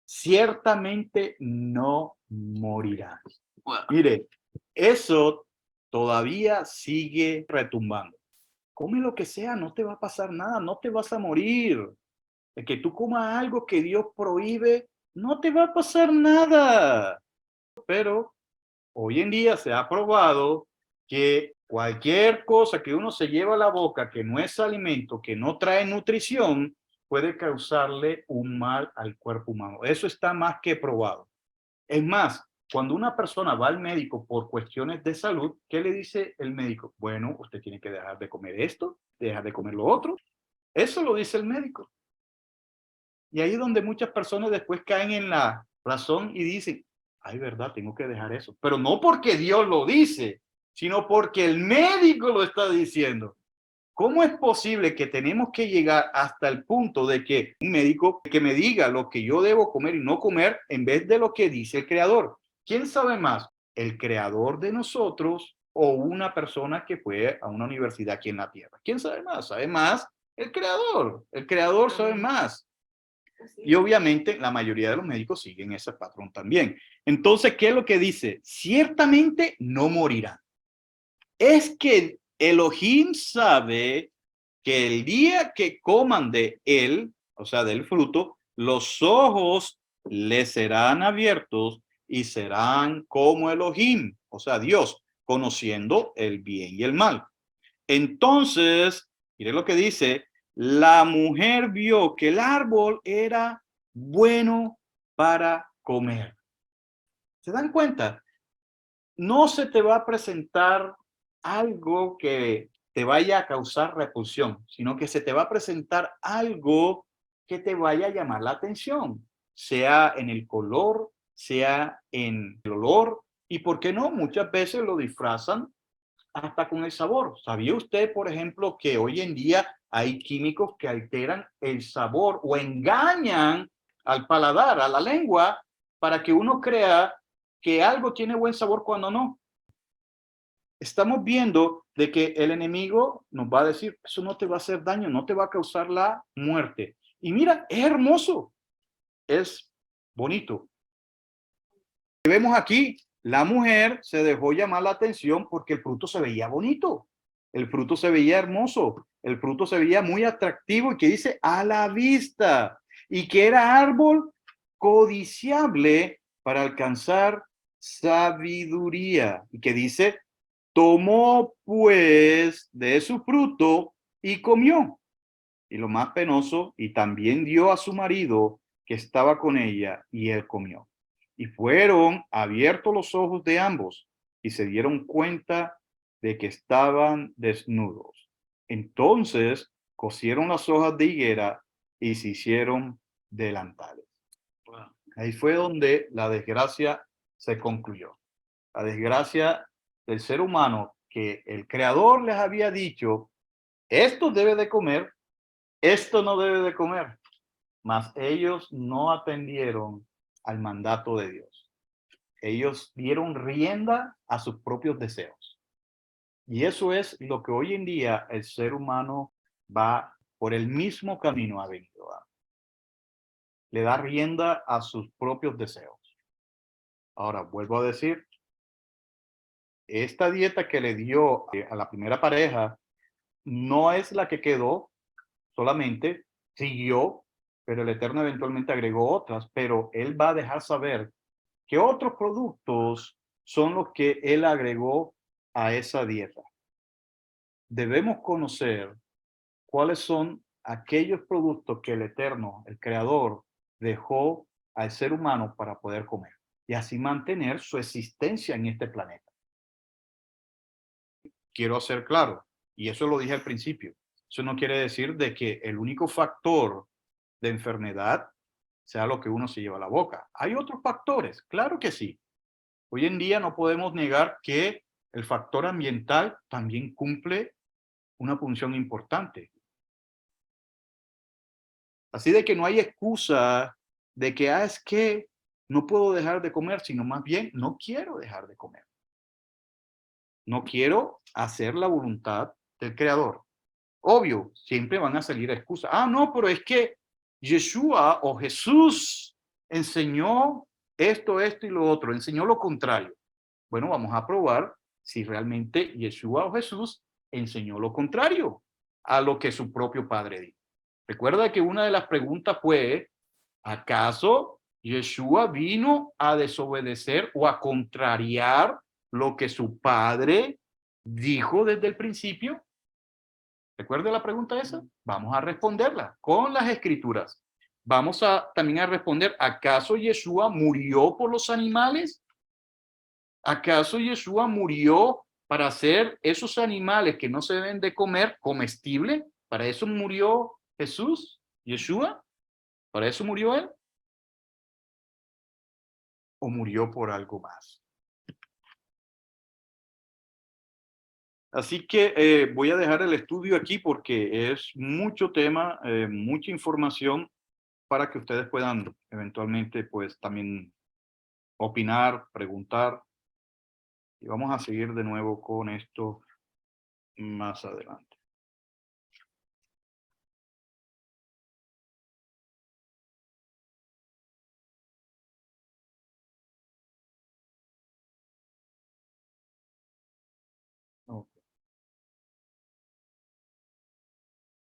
ciertamente no morirás. Mire, eso todavía sigue retumbando. Come lo que sea, no te va a pasar nada, no te vas a morir. El que tú comas algo que Dios prohíbe, no te va a pasar nada. Pero hoy en día se ha probado que cualquier cosa que uno se lleva a la boca, que no es alimento, que no trae nutrición, puede causarle un mal al cuerpo humano. Eso está más que probado. Es más, cuando una persona va al médico por cuestiones de salud, ¿qué le dice el médico? Bueno, usted tiene que dejar de comer esto, dejar de comer lo otro. Eso lo dice el médico. Y ahí es donde muchas personas después caen en la razón y dicen, ay, verdad, tengo que dejar eso. Pero no porque Dios lo dice, sino porque el médico lo está diciendo. ¿Cómo es posible que tenemos que llegar hasta el punto de que un médico que me diga lo que yo debo comer y no comer en vez de lo que dice el creador? ¿Quién sabe más? ¿El creador de nosotros o una persona que fue a una universidad aquí en la tierra? ¿Quién sabe más? ¿Sabe más? El creador. El creador sabe más. Y obviamente la mayoría de los médicos siguen ese patrón también. Entonces, ¿qué es lo que dice? Ciertamente no morirán. Es que Elohim sabe que el día que coman de él, o sea, del fruto, los ojos les serán abiertos y serán como Elohim, o sea, Dios, conociendo el bien y el mal. Entonces, mire lo que dice, la mujer vio que el árbol era bueno para comer. ¿Se dan cuenta? No se te va a presentar algo que te vaya a causar repulsión, sino que se te va a presentar algo que te vaya a llamar la atención, sea en el color, sea en el olor, y por qué no, muchas veces lo disfrazan hasta con el sabor. ¿Sabía usted, por ejemplo, que hoy en día hay químicos que alteran el sabor o engañan al paladar, a la lengua, para que uno crea que algo tiene buen sabor cuando no? estamos viendo de que el enemigo nos va a decir, eso no te va a hacer daño, no te va a causar la muerte. Y mira, es hermoso, es bonito. Vemos aquí, la mujer se dejó llamar la atención porque el fruto se veía bonito, el fruto se veía hermoso, el fruto se veía muy atractivo y que dice a la vista y que era árbol codiciable para alcanzar sabiduría y que dice tomó pues de su fruto y comió. Y lo más penoso, y también dio a su marido que estaba con ella, y él comió. Y fueron abiertos los ojos de ambos, y se dieron cuenta de que estaban desnudos. Entonces cosieron las hojas de higuera y se hicieron delantales. Ahí fue donde la desgracia se concluyó. La desgracia del ser humano que el creador les había dicho, esto debe de comer, esto no debe de comer, mas ellos no atendieron al mandato de Dios. Ellos dieron rienda a sus propios deseos. Y eso es lo que hoy en día el ser humano va por el mismo camino ha venido. Le da rienda a sus propios deseos. Ahora, vuelvo a decir, esta dieta que le dio a la primera pareja no es la que quedó solamente, siguió, pero el Eterno eventualmente agregó otras, pero él va a dejar saber que otros productos son los que él agregó a esa dieta. Debemos conocer cuáles son aquellos productos que el Eterno, el Creador, dejó al ser humano para poder comer y así mantener su existencia en este planeta. Quiero hacer claro, y eso lo dije al principio, eso no quiere decir de que el único factor de enfermedad sea lo que uno se lleva a la boca. Hay otros factores, claro que sí. Hoy en día no podemos negar que el factor ambiental también cumple una función importante. Así de que no hay excusa de que, es que no puedo dejar de comer, sino más bien no quiero dejar de comer. No quiero hacer la voluntad del Creador. Obvio, siempre van a salir excusas. No, pero es que Yeshua o Jesús enseñó esto y lo otro, enseñó lo contrario. Bueno, vamos a probar si realmente Yeshua o Jesús enseñó lo contrario a lo que su propio padre dijo. Recuerda que una de las preguntas fue, ¿acaso Yeshua vino a desobedecer o a contrariar lo que su padre dijo desde el principio? ¿Recuerda la pregunta esa? Vamos a responderla con las escrituras. Vamos a también a responder, ¿acaso Yeshua murió por los animales? ¿Acaso Yeshua murió para hacer esos animales que no se deben de comer comestible? ¿Para eso murió Jesús? ¿Yeshua? ¿Para eso murió él? ¿O murió por algo más? Así que voy a dejar el estudio aquí porque es mucho tema, mucha información para que ustedes puedan eventualmente pues también opinar, preguntar y vamos a seguir de nuevo con esto más adelante.